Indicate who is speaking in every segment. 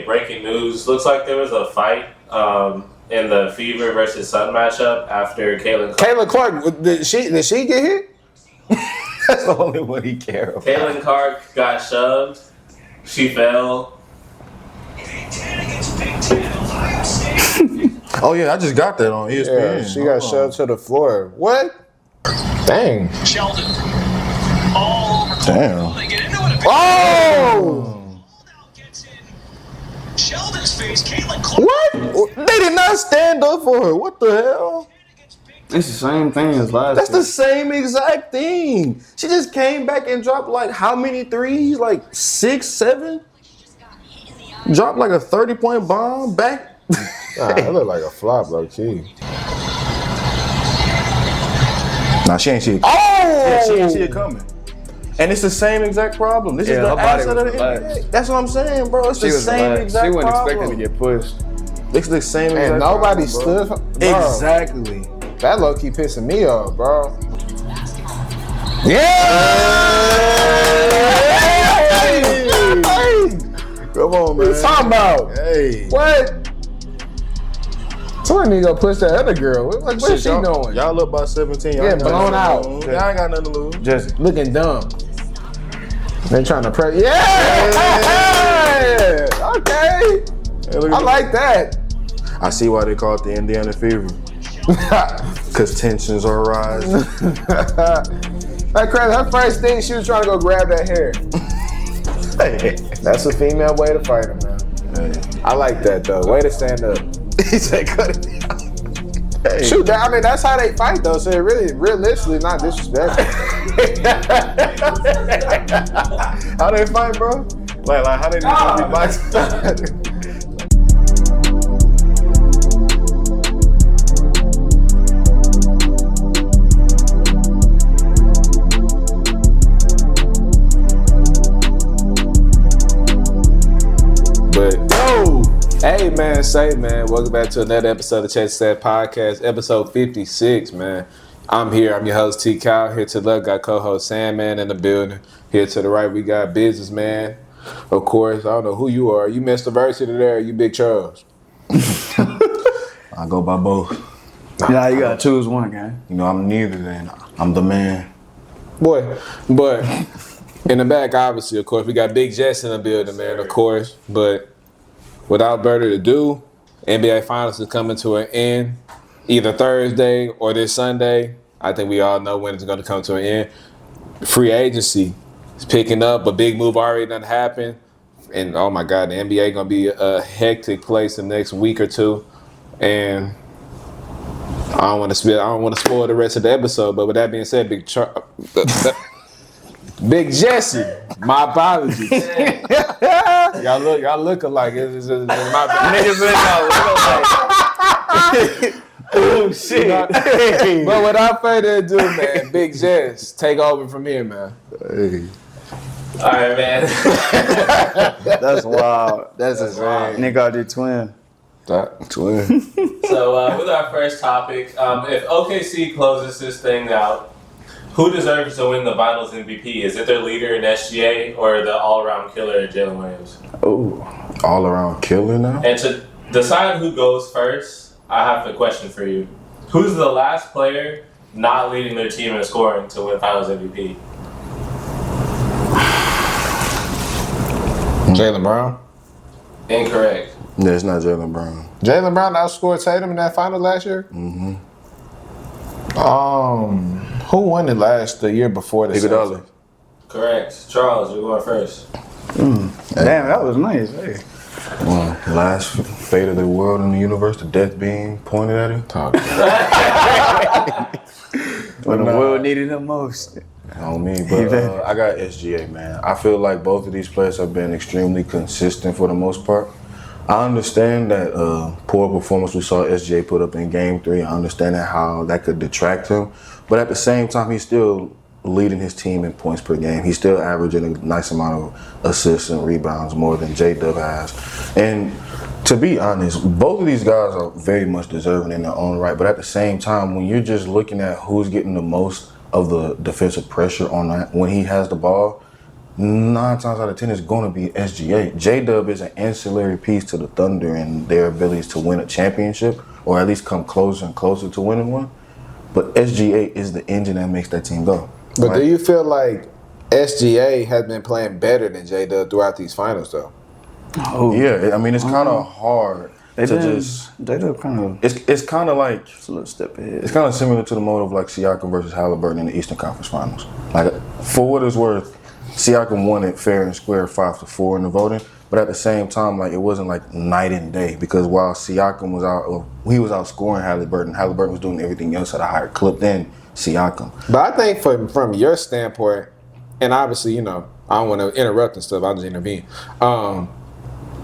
Speaker 1: Breaking news. Looks like there was a fight in the Fever versus Sun matchup after
Speaker 2: Caitlin Clark, did she get hit?
Speaker 3: That's the only one he cares about.
Speaker 1: Caitlin Clark got shoved. She fell.
Speaker 3: Oh yeah, I just got that on ESPN.
Speaker 2: Yeah, she got shoved to the floor. What? Dang.
Speaker 4: Sheldon. All over.
Speaker 3: Damn.
Speaker 4: They get into it.
Speaker 2: Oh!
Speaker 4: Sheldon's face, Caitlin Clark.
Speaker 3: What? They did not stand up for her. What the hell?
Speaker 5: It's the same thing as last
Speaker 3: That's
Speaker 5: year.
Speaker 3: the same exact thing. She just came back and dropped like how many threes? Like 6, 7? Dropped like a 30-point bomb back.
Speaker 2: It looked like a flop, low key.
Speaker 3: Nah, she ain't see it.
Speaker 2: Oh!
Speaker 3: Yeah, she ain't see it coming. And it's the same exact problem. This is the
Speaker 5: her body
Speaker 3: asset of the
Speaker 5: was
Speaker 3: NBA.
Speaker 5: relaxed.
Speaker 3: That's what I'm saying, bro. It's the same exact
Speaker 5: She wasn't
Speaker 3: problem.
Speaker 5: expecting to get pushed.
Speaker 3: It's the same exact
Speaker 2: And nobody
Speaker 3: problem, bro.
Speaker 2: stood. Bro,
Speaker 3: Exactly.
Speaker 2: that low key pissing me off, bro.
Speaker 3: Yeah! Hey! Come on, man.
Speaker 2: What you talking about?
Speaker 3: Hey.
Speaker 2: What? Somebody need to go push that other girl. What is she doing?
Speaker 3: Y'all up by 17. Y'all
Speaker 2: Getting blown out.
Speaker 3: Y'all ain't got nothing to lose.
Speaker 5: Just
Speaker 2: Looking dumb. They trying to press. Yeah! Okay.
Speaker 3: Hey, look
Speaker 2: I
Speaker 3: at
Speaker 2: like that.
Speaker 3: I see why they call it the Indiana Fever. Because tensions are rising.
Speaker 2: That crazy. Her first thing, she was trying to go grab that hair. That's a female way to fight him, man.
Speaker 3: Hey.
Speaker 2: I like that though. Way to stand up.
Speaker 3: He said cut it down. Hey.
Speaker 2: Shoot, I mean that's how they fight though. So it really, realistically, not disrespectful.
Speaker 3: How they fight, bro? Like how they do boxing?
Speaker 2: Hey man, welcome back to another episode of Chase Said Podcast, episode 56, man. I'm here, I'm your host T Cal. Here to the left got co-host Sandman in the building. Here to the right we got Businessman. Of course, I don't know who you are. You Mr. Varsity there, or you Big Charles?
Speaker 3: I go by both.
Speaker 5: yeah, you gotta choose one, gang.
Speaker 3: You know, I'm neither then. I'm the man.
Speaker 2: Boy, but in the back, obviously, of course, we got Big Jess in the building, man, of course. But without further ado, NBA Finals is coming to an end either Thursday or this Sunday. I think we all know when it's going to come to an end. Free agency is picking up. A big move already done happened. And, oh, my God, the NBA going to be a hectic place the next week or two. And I don't want to spoil the rest of the episode. But with that being said, Big Jesse, my apologies. y'all look alike. It's my bad. Niggas in y'all look alike. Oh shit! But without further ado, man, Big Jess, take over from here, man.
Speaker 3: Hey.
Speaker 1: All right, man.
Speaker 5: That's wild. That's
Speaker 1: wild.
Speaker 5: Nigga out there twin.
Speaker 3: Twin.
Speaker 1: So with our first topic, if OKC closes this thing out, who deserves to win the Finals MVP? Is it their leader in SGA or the all-around killer Jalen Williams?
Speaker 5: Oh.
Speaker 3: All around killer now?
Speaker 1: And to decide who goes first, I have a question for you. Who's the last player not leading their team in scoring to win Finals MVP?
Speaker 2: Jaylen Brown.
Speaker 1: Incorrect.
Speaker 3: No, it's not Jaylen Brown.
Speaker 2: Jaylen Brown outscored Tatum in that final last year.
Speaker 3: Mm-hmm.
Speaker 2: Who won it the year before the
Speaker 3: Iguodala.
Speaker 1: Correct. Charles, you're going first.
Speaker 5: Damn, that was nice. Hey.
Speaker 3: Last fate of the world in the universe, the death beam pointed at him.
Speaker 5: When the world needed him most.
Speaker 3: On me, but I got SGA, man. I feel like both of these players have been extremely consistent for the most part. I understand that poor performance we saw SGA put up in Game 3. I understand that how that could detract him. But at the same time, he's still leading his team in points per game. He's still averaging a nice amount of assists and rebounds more than J-Dub has. And to be honest, both of these guys are very much deserving in their own right. But at the same time, when you're just looking at who's getting the most of the defensive pressure on that, when he has the ball, 9 times out of 10 it's going to be SGA. J-Dub is an ancillary piece to the Thunder and their abilities to win a championship, or at least come closer and closer to winning one. But SGA is the engine that makes that team go.
Speaker 2: But
Speaker 3: right?
Speaker 2: do you feel like SGA has been playing better than J-Dub throughout these finals, though?
Speaker 5: Oh,
Speaker 3: Yeah, I mean, it's kind of hard to just.
Speaker 5: They do kind of.
Speaker 3: It's kind of like.
Speaker 5: It's a little step ahead.
Speaker 3: It's kind of similar to the mode of like Siakam versus Halliburton in the Eastern Conference Finals. Like, for what it's worth, Siakam won it fair and square 5-4 in the voting. But at the same time, like, it wasn't like night and day, because while Siakam was out, he was outscoring Halliburton. Halliburton was doing everything else at a higher clip than Siakam.
Speaker 2: But I think from your standpoint, and obviously, you know, I don't want to interrupt and stuff, I'll just intervene.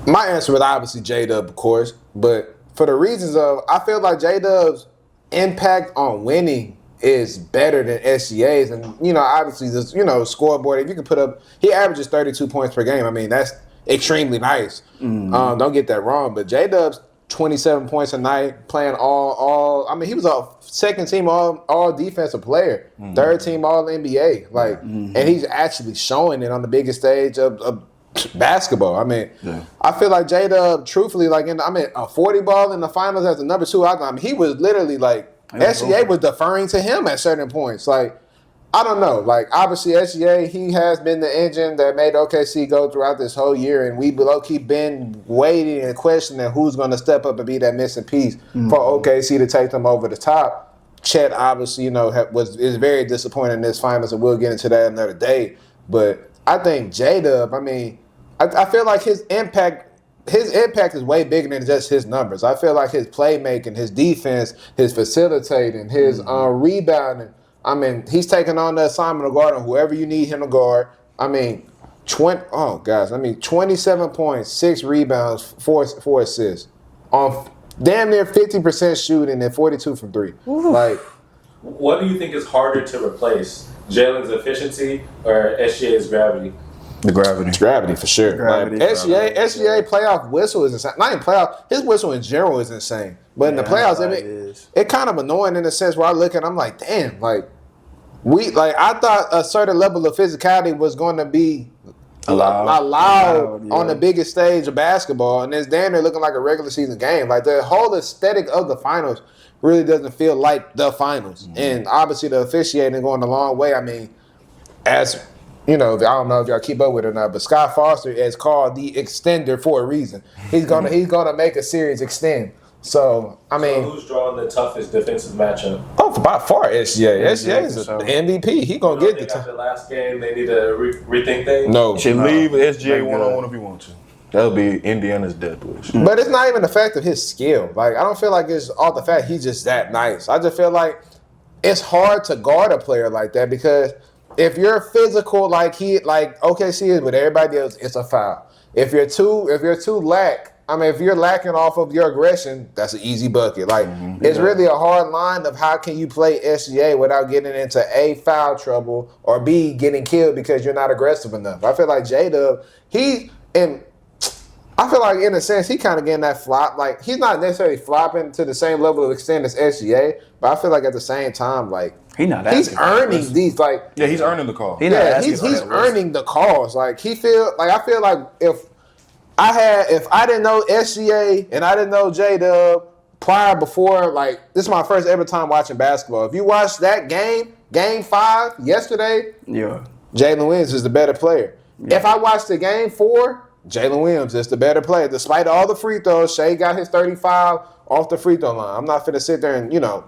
Speaker 2: My answer was obviously J-Dub, of course, but for the reasons of, I feel like J-Dub's impact on winning is better than SGA's. And, you know, obviously, this, you know, scoreboard, if you can put up, he averages 32 points per game. I mean, that's extremely nice. Don't get that wrong, but J-Dub's 27 points a night, playing all. I mean, he was a second team all defensive player, third team all NBA. Like, and he's actually showing it on the biggest stage of basketball. I mean, I feel like J-Dub, truthfully, like a 40 ball in the finals as the number 2. I mean, he was literally like SGA was deferring to him at certain points. Like, I don't know. Like, obviously, SGA, he has been the engine that made OKC go throughout this whole year, and we low-key been waiting and questioning who's going to step up and be that missing piece for OKC to take them over the top. Chet, obviously, you know, is very disappointed in this finals, and we'll get into that another day. But I think J-Dub, I mean, I feel like his impact is way bigger than just his numbers. I feel like his playmaking, his defense, his facilitating, his rebounding. I mean, he's taking on the assignment of guard on whoever you need him to guard. I mean, 27 points, 6 rebounds, 4 assists on damn near 50% shooting and 42 from 3. Like,
Speaker 1: what do you think is harder to replace? Jalen's efficiency or SGA's gravity?
Speaker 3: The gravity.
Speaker 2: It's gravity for sure.
Speaker 5: Gravity.
Speaker 2: Like, SGA playoff whistle is insane. Not in playoff, his whistle in general is insane. But in the playoffs, it kind of annoying in the sense where I look and I'm like, damn, like I thought a certain level of physicality was going to be allowed on the biggest stage of basketball, and it's damn near looking like a regular season game. Like, the whole aesthetic of the finals really doesn't feel like the finals. And obviously the officiating going a long way. I mean, as you know, I don't know if y'all keep up with it or not, but Scott Foster is called the extender for a reason. He's gonna make a series extend. So, I mean,
Speaker 1: who's drawing the toughest defensive matchup?
Speaker 2: by far SGA. SGA is the MVP. He gonna get the
Speaker 1: after the last game, they need to rethink things.
Speaker 2: No,
Speaker 3: Should leave SGA one-on-one if you want to. That would be Indiana's death wish.
Speaker 2: but it's not even the fact of his skill. Like, I don't feel like it's all the fact he's just that nice. I just feel like it's hard to guard a player like that, because if you're physical like OKC is with everybody else, it's a foul. If you're too if you're lacking off of your aggression, that's an easy bucket. Like, it's really a hard line of how can you play SGA without getting into A, foul trouble, or B, getting killed because you're not aggressive enough. I feel like J-Dub, I feel like in a sense he kind of getting that flop. Like, he's not necessarily flopping to the same level of extent as SGA, but I feel like at the same time, like, he's earning these, like,
Speaker 3: Yeah, he's earning the call.
Speaker 2: he's earning the calls. Like, I feel like if I didn't know SGA and I didn't know J-Dub before, like, this is my first ever time watching basketball. If you watch that game 5 yesterday, Jalen Williams is the better player. Yeah. If I watched the game 4, Jalen Williams is the better player. Despite all the free throws, Shea got his 35 off the free throw line. I'm not finna sit there and, you know,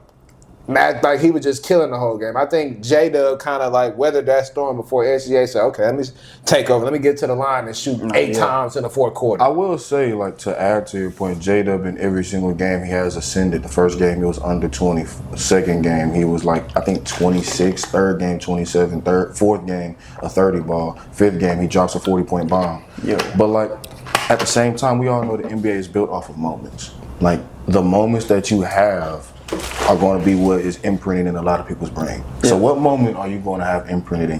Speaker 2: like he was just killing the whole game. I think J-Dub kind of like weathered that storm before SGA said, okay, let me take over. Let me get to the line and shoot 8 times in the fourth quarter.
Speaker 3: I will say, like, to add to your point, J-Dub in every single game he has ascended. The first game he was under 20. Second game he was like, I think 26. Third game 27. Fourth game a 30 ball. Fifth game he drops a 40-point bomb. Yeah. But, like, at the same time, we all know the NBA is built off of moments. Like, the moments that you have are going to be what is imprinted in a lot of people's brain. Yeah. So what moment are you going to have imprinted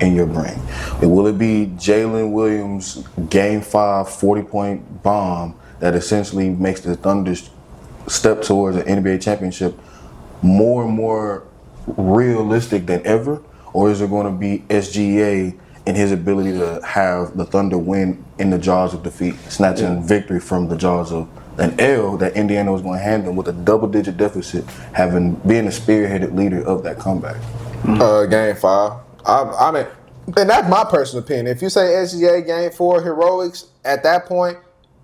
Speaker 3: in your brain? Will it be Jalen Williams' Game 5 40-point bomb that essentially makes the Thunder step towards an NBA championship more and more realistic than ever? Or is it going to be SGA in his ability to have the Thunder win in the jaws of defeat, snatching victory from the jaws of an L that Indiana was going to hand them with a double-digit deficit, being a spearheaded leader of that comeback.
Speaker 2: Game 5. I mean, and that's my personal opinion. If you say SGA Game 4 heroics, at that point,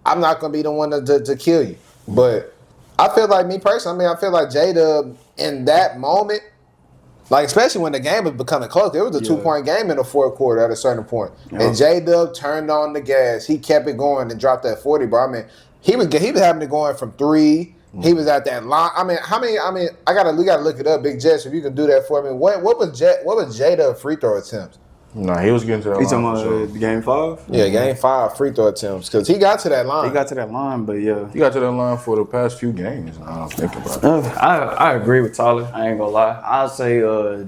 Speaker 2: I'm not going to be the one to kill you. But I feel like, me personally, I feel like J-Dub in that moment, like especially when the game was becoming close, there was a 2-point game in the fourth quarter at a certain point. And J-Dub turned on the gas. He kept it going and dropped that 40, bro. I mean, he was having it going from 3. He was at that line. I mean, we gotta look it up, Big Jess, if you can do that for me. What was J-Dub free throw attempts?
Speaker 3: Nah, he was getting to that line.
Speaker 5: You talking about Game 5?
Speaker 2: Yeah, Game 5 free throw attempts, because he got to that line.
Speaker 5: He got to that line, but yeah.
Speaker 3: He got to that line for the past few games. Now I'm thinking about it.
Speaker 5: I agree with Tyler. I ain't gonna lie. I'll say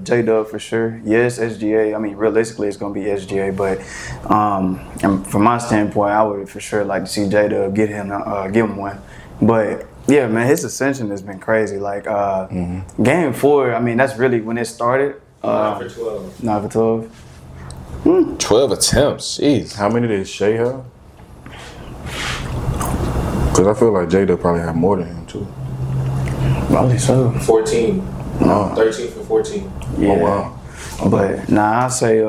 Speaker 5: J-Dub for sure. Yes, SGA. I mean, realistically, it's gonna be SGA, but and from my standpoint, I would for sure like to see J-Dub give him one. But yeah, man, his ascension has been crazy. Like Game 4, I mean, that's really when it started.
Speaker 1: 9 for 12.
Speaker 5: 9 for 12.
Speaker 2: 12 attempts. Jeez.
Speaker 3: How many did Shea have? Because I feel like J-Dub probably had more than him, too.
Speaker 5: Probably so.
Speaker 1: 14. 13 for 14.
Speaker 5: Yeah.
Speaker 3: Oh, wow.
Speaker 5: But I say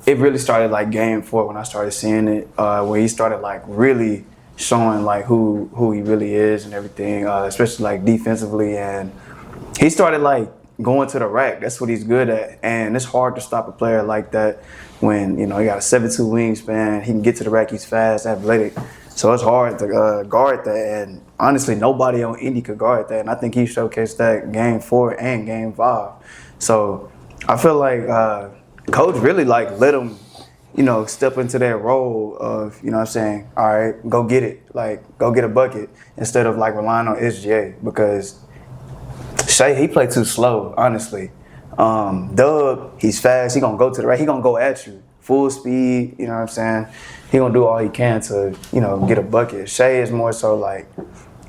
Speaker 5: it really started like Game 4 when I started seeing it, where he started like really showing like who he really is and everything, especially like defensively, and he started like going to the rack. That's what he's good at, and it's hard to stop a player like that when he got a 7'2" wingspan. He can get to the rack. He's fast, athletic, so it's hard to guard that. And honestly, nobody on Indy could guard that, and I think he showcased that Game 4 and Game 5. So I feel like coach really like let him step into that role of, what I'm saying, all right, go get it. Like, go get a bucket instead of, like, relying on SGA, because Shea, he played too slow, honestly. Dub, he's fast. He going to go to the right. He going to go at you. Full speed, you know what I'm saying? He going to do all he can to, get a bucket. Shea is more so, like,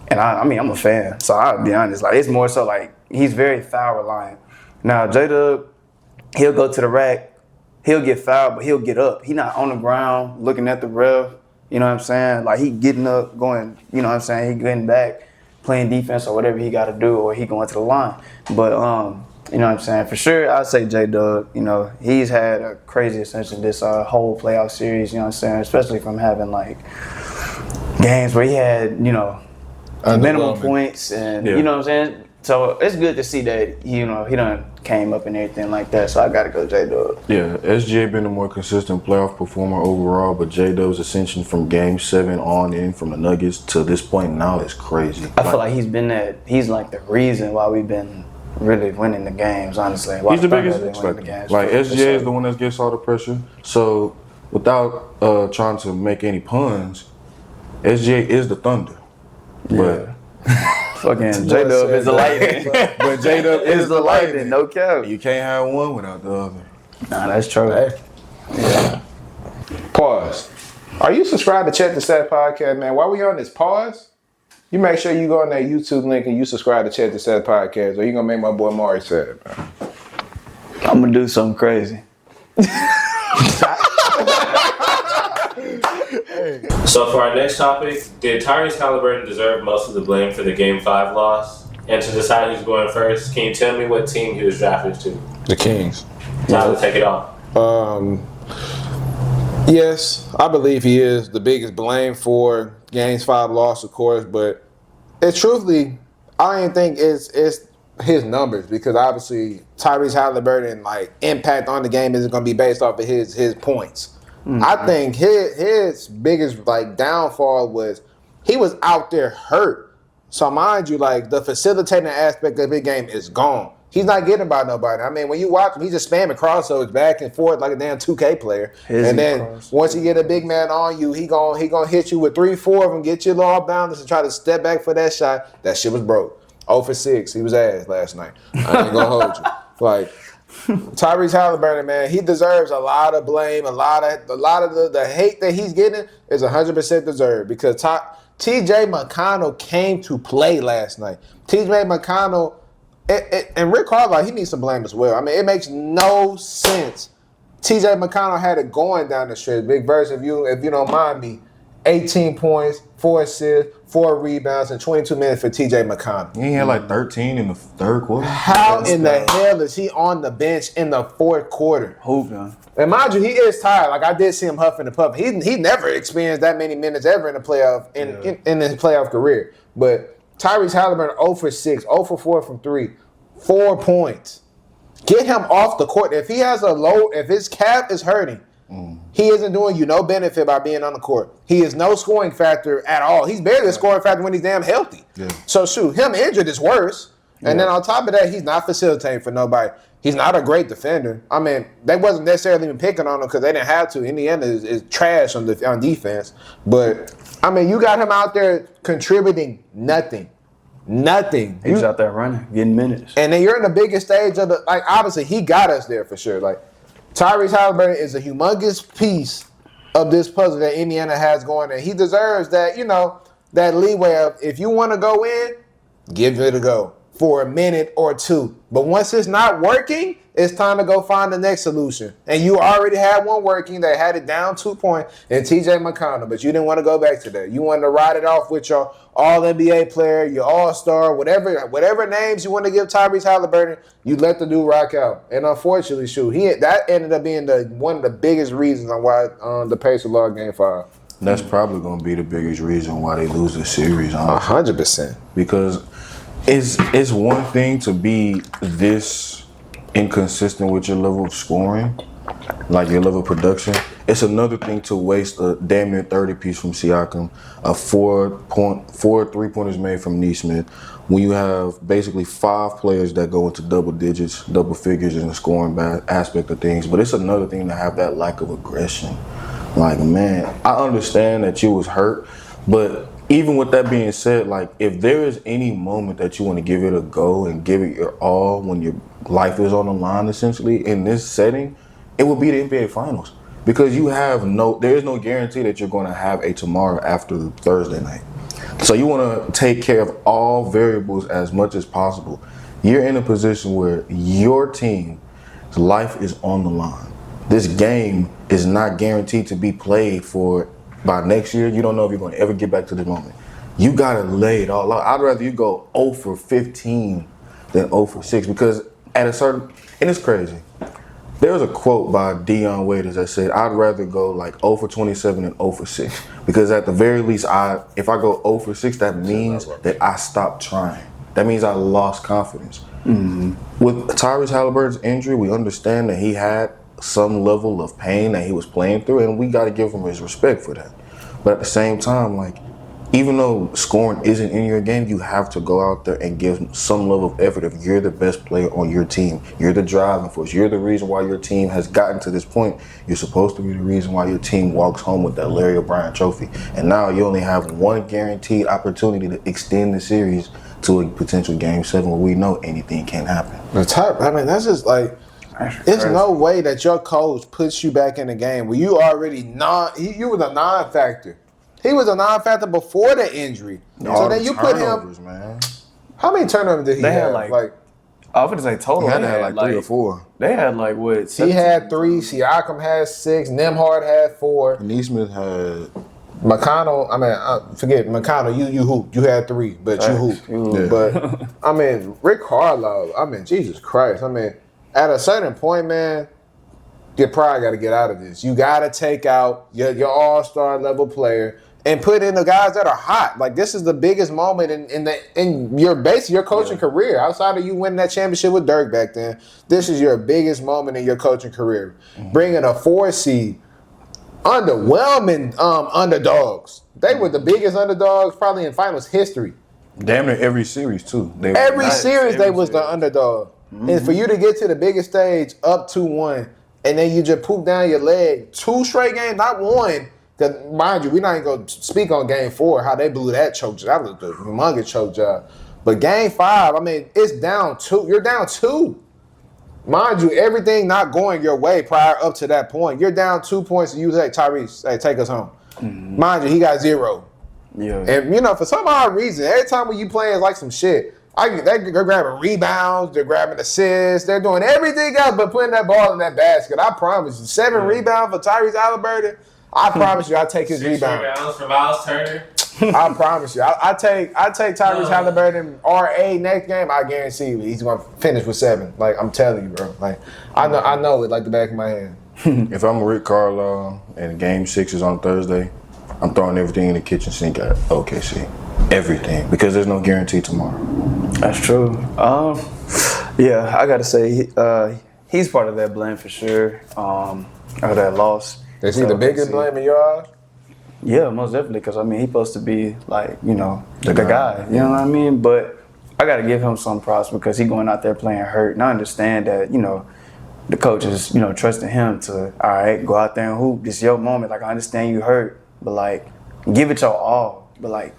Speaker 5: and I mean, I'm a fan, so I'll be honest. Like, it's more so, like, he's very foul reliant. Now, J-Dub, he'll go to the rack. He'll get fouled, but he'll get up. He not on the ground looking at the ref, you know what I'm saying? Like, he getting up, going, you know what I'm saying? He getting back, playing defense or whatever he got to do, or he going to the line. But, you know what I'm saying? For sure, I'd say J-Dub, he's had a crazy ascension this whole playoff series, you know what I'm saying? Especially from having, like, games where he had, minimum points and, you know what I'm saying? So it's good to see that, he done came up and everything like that. So I got to go J-Dub.
Speaker 3: Yeah, SGA been a more consistent playoff performer overall, but J-Dub's ascension from Game 7 on in from the Nuggets to this point now is crazy.
Speaker 5: I feel like he's like the reason why we've been really winning the games, honestly. Why
Speaker 3: he's the biggest expecter. Like, SGA is the one that gets all the pressure. So without trying to make any puns, SGA is the Thunder. But
Speaker 5: fucking J-Dub is the lightning.
Speaker 3: But J-Dub is the lightning.
Speaker 5: No cap.
Speaker 3: You can't have one without the other.
Speaker 5: Nah, that's true.
Speaker 2: Hey.
Speaker 5: Yeah.
Speaker 2: Pause. Are you subscribed to Check the Set podcast, man? While we on this pause, you make sure you go on that YouTube link and you subscribe to Check the Set podcast, or you gonna make my boy Mari sad, man.
Speaker 5: I'm gonna do something crazy.
Speaker 1: So for our next topic, did Tyrese Halliburton deserve most of the blame for the Game 5 loss? And to decide who's going first, can you tell me what team he was drafted to?
Speaker 2: The Kings.
Speaker 1: Tyler, take it off.
Speaker 2: Yes, I believe he is the biggest blame for Game 5 loss, of course, but it's truthfully, I don't even think it's his numbers, because obviously Tyrese Halliburton, like, impact on the game isn't going to be based off of his points. Mm-hmm. I think his biggest, like, downfall was he was out there hurt. So mind you, like, the facilitating aspect of his game is gone. He's not getting by nobody. I mean, when you watch him, he's just spamming crossovers back and forth like a damn 2K player. And then once you get a big man on you, he gonna hit you with 3-4 of them, get you a little off balance and try to step back for that shot. That shit was broke. 0 for 6. He was ass last night. I ain't gonna hold you. Like, Tyrese Halliburton, man, he deserves a lot of blame. A lot of the hate that he's getting is 100% deserved, because T.J. McConnell came to play last night. T.J. McConnell and Rick Carlisle, he needs some blame as well. I mean, it makes no sense TJ McConnell had it going down the stretch. Big Verse, if you don't mind me, 18 points, 4 assists, 4 rebounds, and 22 minutes for TJ McConnell.
Speaker 3: He had like 13 in the third quarter.
Speaker 2: How in the hell is he on the bench in the fourth quarter?
Speaker 5: Hooping.
Speaker 2: And mind you, he is tired. Like, I did see him huffing and puffing. He never experienced that many minutes ever in a playoff in his playoff career. But Tyrese Halliburton 0 for 6, 0 for 4 from 3, 4 points. Get him off the court. If he has if his calf is hurting, he isn't doing you no benefit by being on the court. He is no scoring factor at all. He's barely a scoring factor when he's damn healthy. Yeah. So shoot, him injured is worse. And then on top of that, he's not facilitating for nobody. He's not a great defender. I mean, they wasn't necessarily even picking on him because they didn't have to. Indiana is trash on defense. But, I mean, you got him out there contributing nothing. Nothing.
Speaker 5: He's out there running, getting minutes.
Speaker 2: And then you're in the biggest stage of the, like, obviously, he got us there for sure. Like, Tyrese Halliburton is a humongous piece of this puzzle that Indiana has going, and he deserves that, that leeway of, if you want to go in, give it a go for a minute or two. But once it's not working, it's time to go find the next solution. And you already had one working that had it down 2 points in TJ McConnell, but you didn't want to go back to that. You wanted to ride it off with your all-NBA player, your all-star, whatever names you want to give Tyrese Halliburton, you let the dude rock out. And unfortunately, that ended up being one of the biggest reasons on why the Pacers lost Game 5.
Speaker 3: That's probably going to be the biggest reason why they lose the series.
Speaker 2: 100%.
Speaker 3: Because it's one thing to be this inconsistent with your level of scoring, like your level of production. It's another thing to waste a damn near 30 piece from Siakam, a 4 3-pointers made from Nesmith, when you have basically 5 players that go into double digits, double figures in the scoring aspect of things. But it's another thing to have that lack of aggression. Like, man, I understand that you was hurt, but even with that being said, like, if there is any moment that you want to give it a go and give it your all when your life is on the line, essentially, in this setting, it would be the NBA Finals. Because there is no guarantee that you're going to have a tomorrow after Thursday night. So you want to take care of all variables as much as possible. You're in a position where your team's life is on the line. This game is not guaranteed to be played by next year. You don't know if you're going to ever get back to this moment. You got to lay it all out. I'd rather you go 0 for 15 than 0 for 6 because and it's crazy. There was a quote by Dion Waiters that said, I'd rather go like 0 for 27 than 0 for 6. Because at the very least, if I go 0 for 6, that means that I stopped trying. That means I lost confidence. Mm-hmm. With Tyrese Halliburton's injury, we understand that he had some level of pain that he was playing through, and we got to give him his respect for that. But at the same time, like, even though scoring isn't in your game, you have to go out there and give some level of effort if you're the best player on your team. You're the driving force. You're the reason why your team has gotten to this point. You're supposed to be the reason why your team walks home with that Larry O'Brien trophy. And now you only have one guaranteed opportunity to extend the series to a potential Game 7 where we know anything can happen.
Speaker 2: That's just like, there's no way that your coach puts you back in the game where you already you was a non-factor. He was a non-factor before the injury. So then you put him. Man. How many turnovers did he have?
Speaker 5: I was going to say total.
Speaker 3: He had like 3 or 4.
Speaker 5: They had like what?
Speaker 2: He had 3. Siakam had 6. Nembhard had 4.
Speaker 3: Nesmith had.
Speaker 2: McConnell. Forget McConnell. You hooped. You had 3, but you hooped. Yeah. But Rick Carlisle. Jesus Christ. At a certain point, man, you probably got to get out of this. You got to take out your all-star level player and put in the guys that are hot. Like, this is the biggest moment in your coaching career. Outside of you winning that championship with Dirk back then, this is your biggest moment in your coaching career. Mm-hmm. Bringing a 4 seed, underwhelming underdogs. They were the biggest underdogs probably in finals history.
Speaker 3: Damn near every series too.
Speaker 2: Every series they was the underdog. Mm-hmm. And for you to get to the biggest stage up 2-1, and then you just poop down your leg 2 straight games, not 1. Because, mind you, we're not even going to speak on Game 4, how they blew that choke job. That was a humongous choke job. But Game 5, it's down 2. You're down 2. Mind you, everything not going your way prior up to that point. You're down 2 points, and you say, Tyrese, take us home. Mm-hmm. Mind you, he got 0. Yeah. And, for some odd reason, every time when you play, it's like some shit. They're grabbing rebounds, they're grabbing assists, they're doing everything else but putting that ball in that basket. I promise you, 7 rebounds for Tyrese Halliburton. I promise you, I take his
Speaker 1: 6
Speaker 2: rebound.
Speaker 1: rebounds for Miles Turner.
Speaker 2: I promise you, I take Tyrese Halliburton RA next game. I guarantee you, he's gonna finish with 7. Like I'm telling you, bro. Like I know it like the back of my hand.
Speaker 3: If I'm Rick Carlisle and Game 6 is on Thursday, I'm throwing everything in the kitchen sink at OKC. Everything, because there's no guarantee tomorrow.
Speaker 5: That's true. Yeah, I gotta say he's part of that blame for sure. Of that loss.
Speaker 2: Is he the biggest blame in your eyes?
Speaker 5: Yeah, most definitely. Because I mean, he's supposed to be like the guy. You know what I mean? But I gotta give him some props because he going out there playing hurt, and I understand that the coach is trusting him to all right go out there and hoop. This is your moment. Like I understand you hurt, but like give it your all. But like.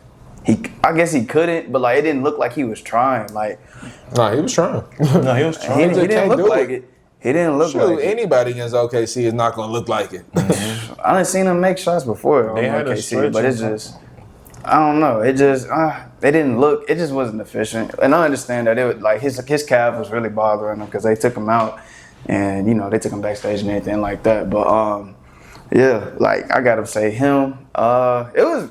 Speaker 5: I guess he couldn't, but like it didn't look like he was trying. Like,
Speaker 2: no, he was trying.
Speaker 3: No, he was trying.
Speaker 5: He didn't look like it. He didn't look like it.
Speaker 2: Anybody against OKC is not gonna look like it.
Speaker 5: I done seen him make shots before on
Speaker 3: They had a
Speaker 5: OKC, but it's
Speaker 3: stretch.
Speaker 5: just I don't know. It just they didn't look. It just wasn't efficient. And I understand that it was like his calf was really bothering him because they took him out, and they took him backstage and everything like that. But yeah, like I gotta say him. It was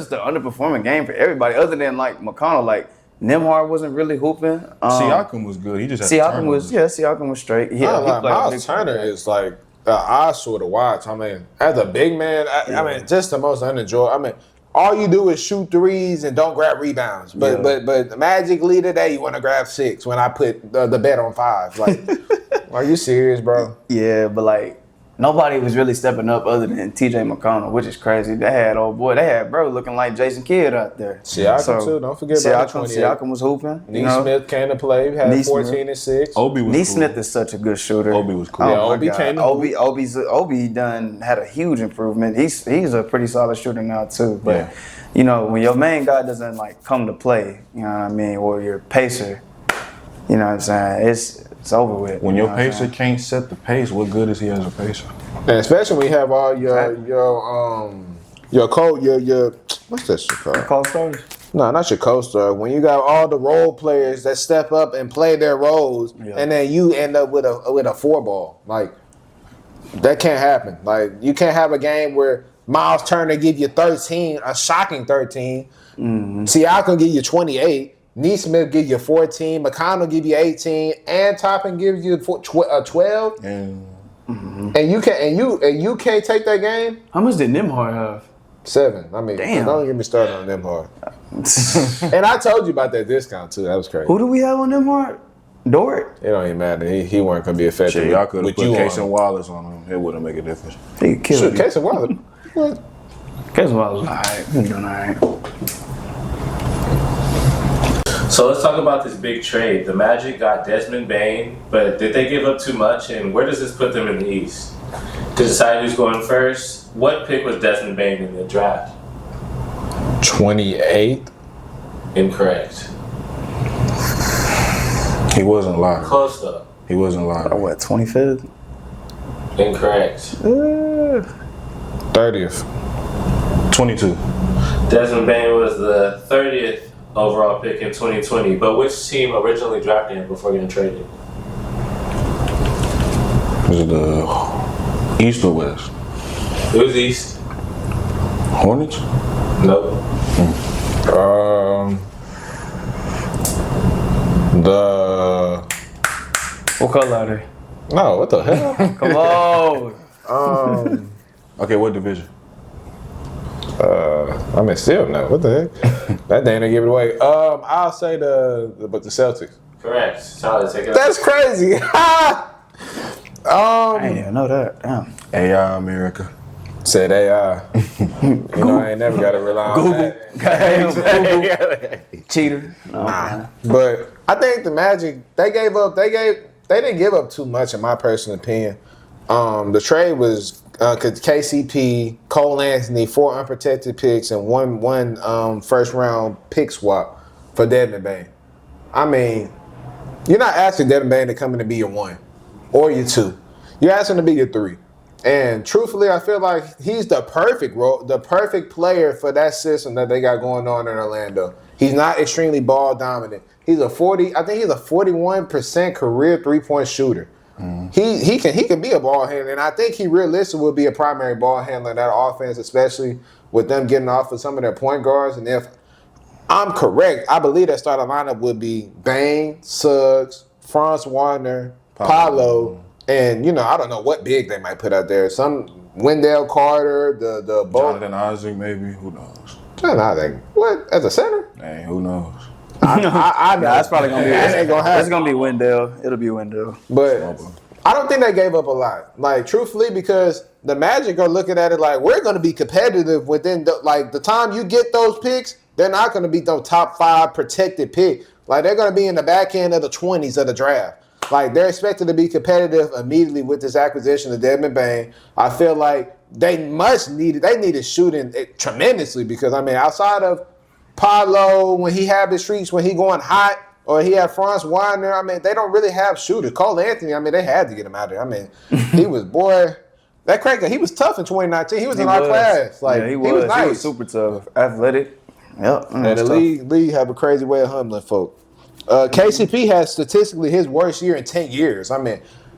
Speaker 5: just an underperforming game for everybody, other than like McConnell. Like Nembhard wasn't really hooping.
Speaker 3: Siakam was good. He just had
Speaker 5: Siakam was straight. He played
Speaker 2: Miles Turner is like an eyesore to watch. I mean, as a big man, I mean, just the most unenjoyable. I mean, all you do is shoot threes and don't grab rebounds. But magically today you want to grab 6 when I put the bet on 5. Like, are you serious, bro?
Speaker 5: Yeah, but like. Nobody was really stepping up other than T.J. McConnell, which is crazy. They had bro looking like Jason Kidd out there.
Speaker 2: Siakam too. Don't forget about 28.
Speaker 5: Siakam was hooping.
Speaker 2: Smith came to play. Had 14 and 6.
Speaker 3: Obi was cool.
Speaker 5: Smith is such a good shooter.
Speaker 3: Obi was cool.
Speaker 2: Yeah,
Speaker 5: Oh
Speaker 2: Obi
Speaker 5: my
Speaker 2: came
Speaker 5: God.
Speaker 2: to
Speaker 5: Obi done had a huge improvement. He's a pretty solid shooter now too. But when your main guy doesn't like come to play, you know what I mean, or your pacer, you know what I'm saying, it's over with.
Speaker 3: When your pacer can't set the pace, what good is he as a pacer?
Speaker 2: And especially when you have all your what's that shit called?
Speaker 5: Call stars?
Speaker 2: No, not your co-star. When you got all the role players that step up and play their roles, and then you end up with a 4-ball, like that can't happen. Like you can't have a game where Miles Turner give you 13, a shocking 13. Siakam give you 28. Nesmith give you 14. McConnell give you 18, and Toppin gives you 12. And you can't take that game.
Speaker 5: How much did Nembhard have?
Speaker 2: 7. I mean,
Speaker 5: damn.
Speaker 2: Don't get me started on Nembhard. And I told you about that discount too. That was crazy.
Speaker 5: Who do we have on Nembhard? Dort?
Speaker 2: It don't even matter. He weren't gonna be effective.
Speaker 3: Shit, y'all could have
Speaker 2: with
Speaker 3: put
Speaker 2: you
Speaker 3: Case and
Speaker 2: on.
Speaker 3: Wallace on him. It wouldn't make a difference.
Speaker 5: He killed
Speaker 2: Shoot,
Speaker 5: me.
Speaker 2: Case and Wallace. What?
Speaker 5: Case was alright. He was doing alright.
Speaker 1: So let's talk about this big trade. The Magic got Desmond Bane, but did they give up too much? And where does this put them in the East? To decide who's going first, what pick was Desmond Bane in the draft?
Speaker 2: 28.
Speaker 1: Incorrect.
Speaker 3: He wasn't live.
Speaker 1: Close though.
Speaker 3: He wasn't live.
Speaker 5: What, 25th?
Speaker 1: Incorrect.
Speaker 2: 30th.
Speaker 3: 22.
Speaker 1: Desmond Bane was the 30th overall pick in 2020. But which team originally drafted him before getting traded?
Speaker 3: Was it the East or West?
Speaker 1: It was East.
Speaker 3: Hornets?
Speaker 1: Nope.
Speaker 5: What color are they?
Speaker 2: No, what the hell?
Speaker 5: Come on.
Speaker 3: Okay, what division?
Speaker 2: I mean, still no. What the heck? That dang give it away. I'll say the Celtics.
Speaker 1: Correct. Tyler, take it up.
Speaker 2: That's crazy.
Speaker 5: I didn't even know that. Damn.
Speaker 3: AI America.
Speaker 2: Said AI. I ain't never got to rely on that.
Speaker 5: Cheater.
Speaker 2: But I think the Magic, they didn't give up too much in my personal opinion. The trade was because KCP, Cole Anthony, 4 unprotected picks and one first round pick swap for Desmond Bane. I mean, you're not asking Desmond Bane to come in and be your 1 or your 2. You're asking to be your 3. And truthfully, I feel like he's the perfect player for that system that they got going on in Orlando. He's not extremely ball dominant. He's a 41% career 3-point shooter. He can be a ball handler, and I think he realistically will be a primary ball handler in that offense, especially with them getting off of some of their point guards. And if I'm correct, I believe that starting lineup would be Bane, Suggs, Franz Wagner, Paolo, and I don't know what big they might put out there. Some Wendell Carter, the
Speaker 3: Jonathan Isaac, maybe. Who knows?
Speaker 2: Jonathan Isaac. What, as a center?
Speaker 3: Hey, who knows?
Speaker 2: I know.
Speaker 5: That's probably gonna be.
Speaker 2: That ain't gonna happen.
Speaker 5: It's gonna be Wendell. It'll be Wendell.
Speaker 2: But I don't think they gave up a lot. Like, truthfully, because the Magic are looking at it like, we're going to be competitive within the time you get those picks, they're not going to be the top 5 protected pick. Like, they're going to be in the back end of the 20s of the draft. Like, they're expected to be competitive immediately with this acquisition of Desmond Bane. I feel like they needed shooting tremendously because, outside of Paolo, when he had the streaks, when he going hot, or he had Franz Wagner, they don't really have shooters. Cole Anthony, they had to get him out of there. He was, that cracker, he was tough in 2019. He was in our class. Like, he was nice.
Speaker 5: He was super tough, athletic. Yep.
Speaker 2: And the league have a crazy way of humbling folk. KCP has statistically his worst year in 10 years.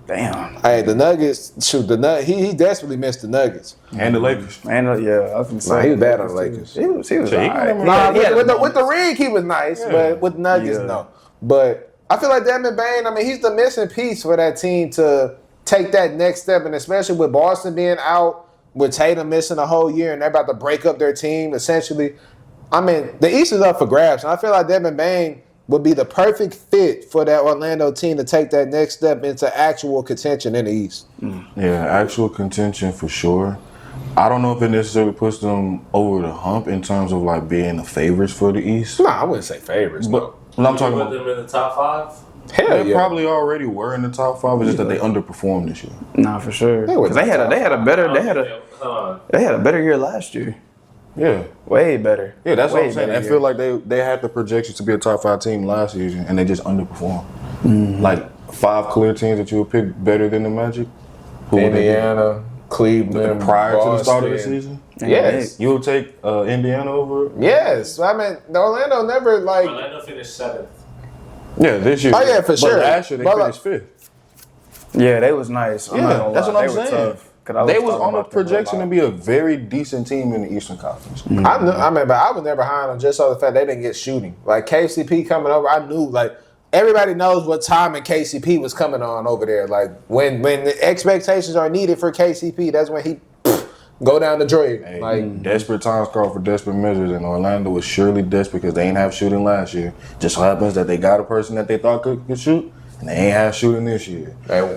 Speaker 5: Damn.
Speaker 2: Hey, the Nuggets, he desperately missed the Nuggets.
Speaker 3: And the Lakers.
Speaker 5: I was gonna say
Speaker 2: He was bad on the Lakers.
Speaker 5: He was
Speaker 3: So he
Speaker 5: all right.
Speaker 2: Nah, with the ring, he was nice, but with the Nuggets, no. But I feel like Desmond Bane, he's the missing piece for that team to take that next step, and especially with Boston being out, with Tatum missing a whole year, and they're about to break up their team, essentially. The East is up for grabs, and I feel like Desmond Bane would be the perfect fit for that Orlando team to take that next step into actual contention in the East.
Speaker 3: Yeah, actual contention for sure. I don't know if it necessarily puts them over the hump in terms of like being the favorites for the East.
Speaker 2: No, I wouldn't say favorites,
Speaker 3: But I'm talking about
Speaker 1: them in the top 5.
Speaker 2: hell
Speaker 3: they
Speaker 2: yeah.
Speaker 3: probably already were in the top 5. It's just that they underperformed this year.
Speaker 5: Nah, for sure.
Speaker 2: They were
Speaker 5: 'Cause they had a better year last year.
Speaker 3: Yeah.
Speaker 5: Way better.
Speaker 3: Yeah, that's what
Speaker 5: Way
Speaker 3: I'm saying. I
Speaker 5: better
Speaker 3: feel
Speaker 5: year.
Speaker 3: like they had the projections to be a top 5 team last season, and they just underperformed. Like 5 clear teams that you would pick better than the Magic. Who would they be?
Speaker 2: Indiana, Cleveland,
Speaker 3: Prior to the start of the
Speaker 2: Boston.
Speaker 3: season,
Speaker 2: Yes.
Speaker 3: you would take Indiana over.
Speaker 2: Yes. The Orlando never, like...
Speaker 1: Orlando finished 7th.
Speaker 3: Yeah, this year.
Speaker 2: Oh, yeah, for sure.
Speaker 3: But last year they
Speaker 2: But,
Speaker 3: finished 5th.
Speaker 5: Yeah, they was nice. I'm not
Speaker 3: Yeah,
Speaker 5: gonna
Speaker 3: that's
Speaker 5: lie.
Speaker 3: what I'm
Speaker 5: They were
Speaker 3: saying.
Speaker 5: tough. 'Cause I
Speaker 3: They was
Speaker 5: talking
Speaker 3: on the
Speaker 5: about them a
Speaker 3: projection to
Speaker 5: lot.
Speaker 3: be a very decent team in the Eastern Conference.
Speaker 2: I knew, but I was never high on them just on the fact they didn't get shooting. Like, KCP coming over, I knew, like, everybody knows what time and KCP was coming on over there. Like, when the expectations are needed for KCP, that's when he go down the drain.
Speaker 3: Hey,
Speaker 2: Like,
Speaker 3: desperate times call for desperate measures, and Orlando was surely desperate because they ain't have shooting last year. Just so happens that they got a person that they thought could shoot, and they ain't have shooting this year.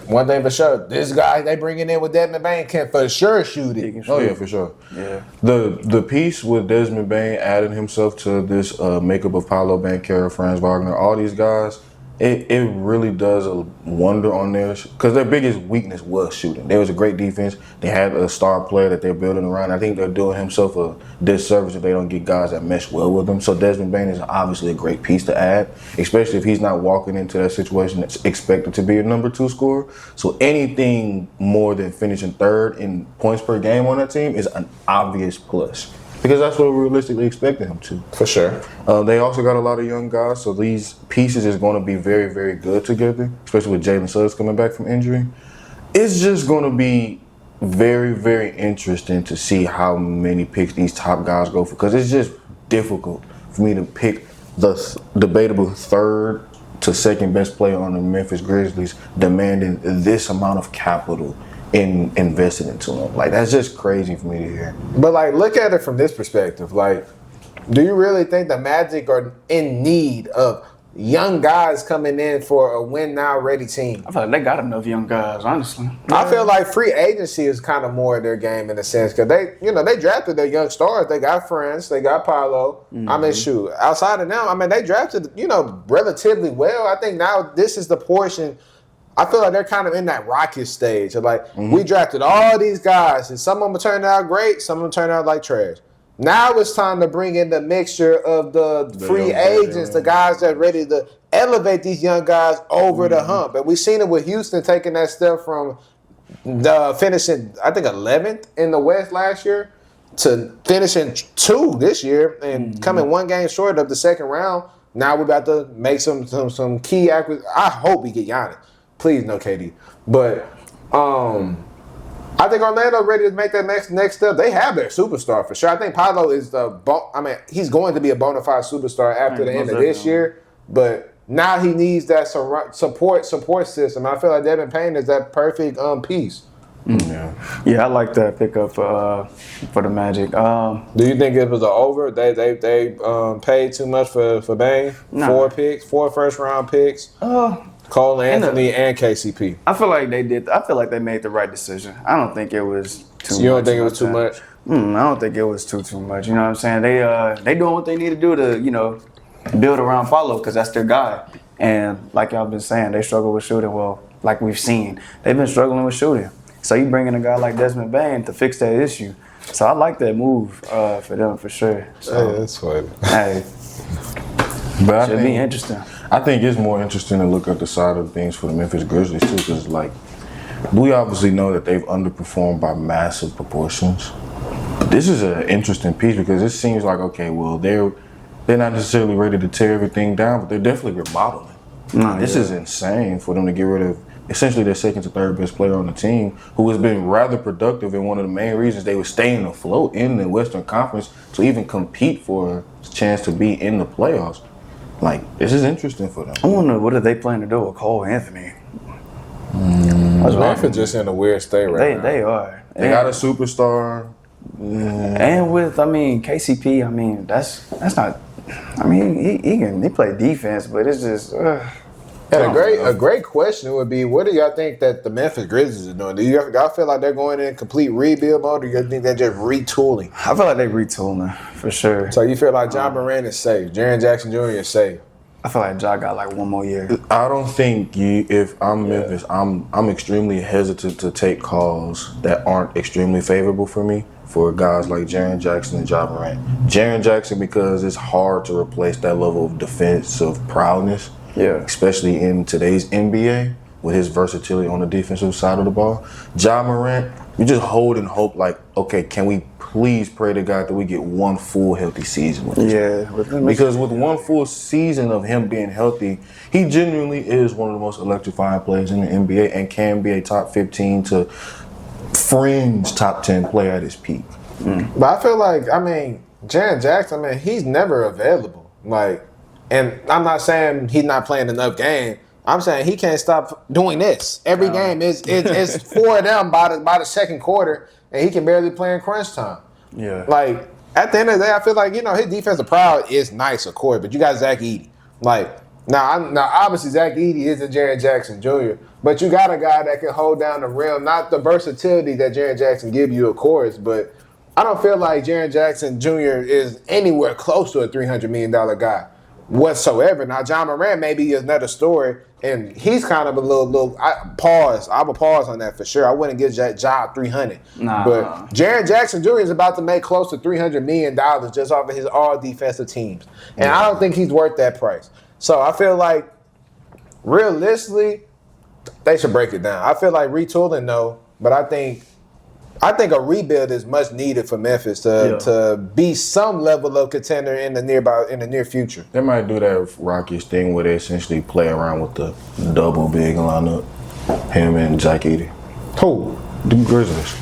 Speaker 2: one thing for sure, this guy they bringing in with Desmond Bane can for sure shoot it.
Speaker 3: Oh yeah, for sure.
Speaker 5: Yeah.
Speaker 3: The piece with Desmond Bane adding himself to this makeup of Paolo Banchero, Franz Wagner, all these guys, it really does a wonder on theirs because their biggest weakness was shooting. There was a great defense. They had a star player that they're building around. I think they're doing himself a disservice if they don't get guys that mesh well with them. So Desmond Bane is obviously a great piece to add, especially if he's not walking into that situation that's expected to be a number 2 scorer. So anything more than finishing 3rd in points per game on that team is an obvious plus. Because that's what we're realistically expecting him to.
Speaker 2: For sure.
Speaker 3: They also got a lot of young guys, so these pieces is going to be very, very good together, especially with Jalen Suggs coming back from injury. It's just going to be very, very interesting to see how many picks these top guys go for, because it's just difficult for me to pick the debatable 3rd to 2nd best player on the Memphis Grizzlies demanding this amount of capital invested into them. Like, that's just crazy for me to hear.
Speaker 2: But, like, look at it from this perspective. Like, do you really think the Magic are in need of young guys coming in for a win-now-ready team?
Speaker 5: I feel like they got enough young guys, honestly.
Speaker 2: I feel like free agency is kind of more their game in a sense because they drafted their young stars. They got Franz, they got Paolo. Shoot, outside of them, they drafted, relatively well. I think now this is the portion. I feel like they're kind of in that rocket stage of like, we drafted all these guys and some of them turned out great, some of them turned out like trash. Now it's time to bring in the mixture of the free agents, the guys that are ready to elevate these young guys over the hump. And we've seen it with Houston taking that step from the finishing, I think, 11th in the West last year to finishing 2 this year and coming 1 game short of the second round. Now we're about to make some key acquisitions. I hope we get Giannis. Please, no KD. But I think Orlando ready to make that next step. They have their superstar for sure. I think Paolo is he's going to be a bona fide superstar after the end of this year. But now he needs that support system. I feel like Desmond Bane is that perfect piece.
Speaker 5: Yeah, I like that pickup for the Magic.
Speaker 2: Do you think it was an over? They paid too much for Bane?
Speaker 5: Nah.
Speaker 2: 4 picks, 4 first-round picks. Cole Anthony and KCP.
Speaker 5: I feel like they did. I feel like they made the right decision. I don't think it was too much.
Speaker 2: You don't think it was too much?
Speaker 5: I don't think it was too much. You know what I'm saying? They doing what they need to do to, build around Follow because that's their guy. And like y'all been saying, they struggle with shooting. Well, like we've seen, they've been struggling with shooting. So you bring in a guy like Desmond Bane to fix that issue. So I like that move for them for sure. So,
Speaker 2: that's funny.
Speaker 5: Hey,
Speaker 3: But
Speaker 5: should be interesting.
Speaker 3: I think it's more interesting to look at the side of things for the Memphis Grizzlies too, because we obviously know that they've underperformed by massive proportions. But this is an interesting piece because it seems like they're not necessarily ready to tear everything down, but they're definitely remodeling. This is insane for them to get rid of essentially their second to third best player on the team, who has been rather productive and one of the main reasons they were staying afloat in the Western Conference to even compete for a chance to be in the playoffs. This is interesting for them.
Speaker 5: I wonder what are they planning to do with Cole Anthony?
Speaker 2: Memphis just in a weird state right now.
Speaker 5: They are.
Speaker 3: They got a superstar.
Speaker 5: And with KCP, that's not. He play defense, but it's just.
Speaker 2: A great question would be, what do y'all think that the Memphis Grizzlies are doing? Do y'all feel like they're going in complete rebuild mode, or do you think they're just retooling?
Speaker 5: I feel like they're retooling for sure.
Speaker 2: So you feel like John Morant is safe, Jaren Jackson Jr. is safe.
Speaker 5: I feel like Ja got 1 more year.
Speaker 3: I don't think if I'm Memphis, I'm extremely hesitant to take calls that aren't extremely favorable for me for guys like Jaren Jackson and Ja Morant. Jaren Jackson because it's hard to replace that level of defensive prowess.
Speaker 5: Yeah.
Speaker 3: Especially in today's NBA with his versatility on the defensive side of the ball. Ja Morant, you just hold and hope okay, can we please pray to God that we get 1 full healthy season with him?
Speaker 5: Yeah.
Speaker 3: Because with 1 full season of him being healthy, he genuinely is one of the most electrifying players in the NBA and can be a top 15 to fringe top 10 player at his peak.
Speaker 2: But I feel like, Jaren Jackson, he's never available. And I'm not saying he's not playing enough game. I'm saying he can't stop doing this. Every game is 4 of them by the second quarter, and he can barely play in crunch time.
Speaker 5: Yeah.
Speaker 2: At the end of the day, I feel like, his defensive prowess is nice, of course, but you got Zach Edey. Now obviously Zach Edey isn't Jaren Jackson Jr., but you got a guy that can hold down the rim, not the versatility that Jaren Jackson give you, of course, but I don't feel like Jaren Jackson Jr. is anywhere close to a $300 million guy whatsoever. Now, John Morant maybe is another story, and he's kind of a little I would pause on that for sure. I wouldn't give Ja 300.
Speaker 5: Nah.
Speaker 2: But Jaren Jackson Jr. is about to make close to $300 million just off of his all defensive teams. And I don't think he's worth that price. So I feel like, realistically, they should break it down. I feel like retooling, no, but I think a rebuild is much needed for Memphis to be some level of contender in the near future.
Speaker 3: They might do that Rockies thing where they essentially play around with the double big lineup, him and Zach Edey.
Speaker 2: Who?
Speaker 3: The Grizzlies.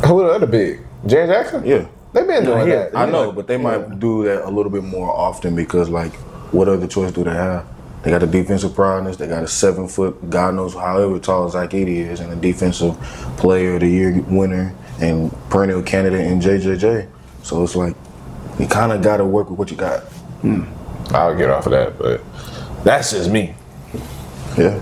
Speaker 2: Who the other big? Jaren Jackson?
Speaker 3: Yeah.
Speaker 2: They've been doing that.
Speaker 3: I know, but they might do that a little bit more often because, what other choice do they have? They got a defensive prowess. They got a 7-foot, God knows however tall Zach Edey is, and a defensive player of the year winner and perennial candidate in JJJ. So it's you kind of got to work with what you got.
Speaker 2: I'll get off of that, but that's just me.
Speaker 3: Yeah.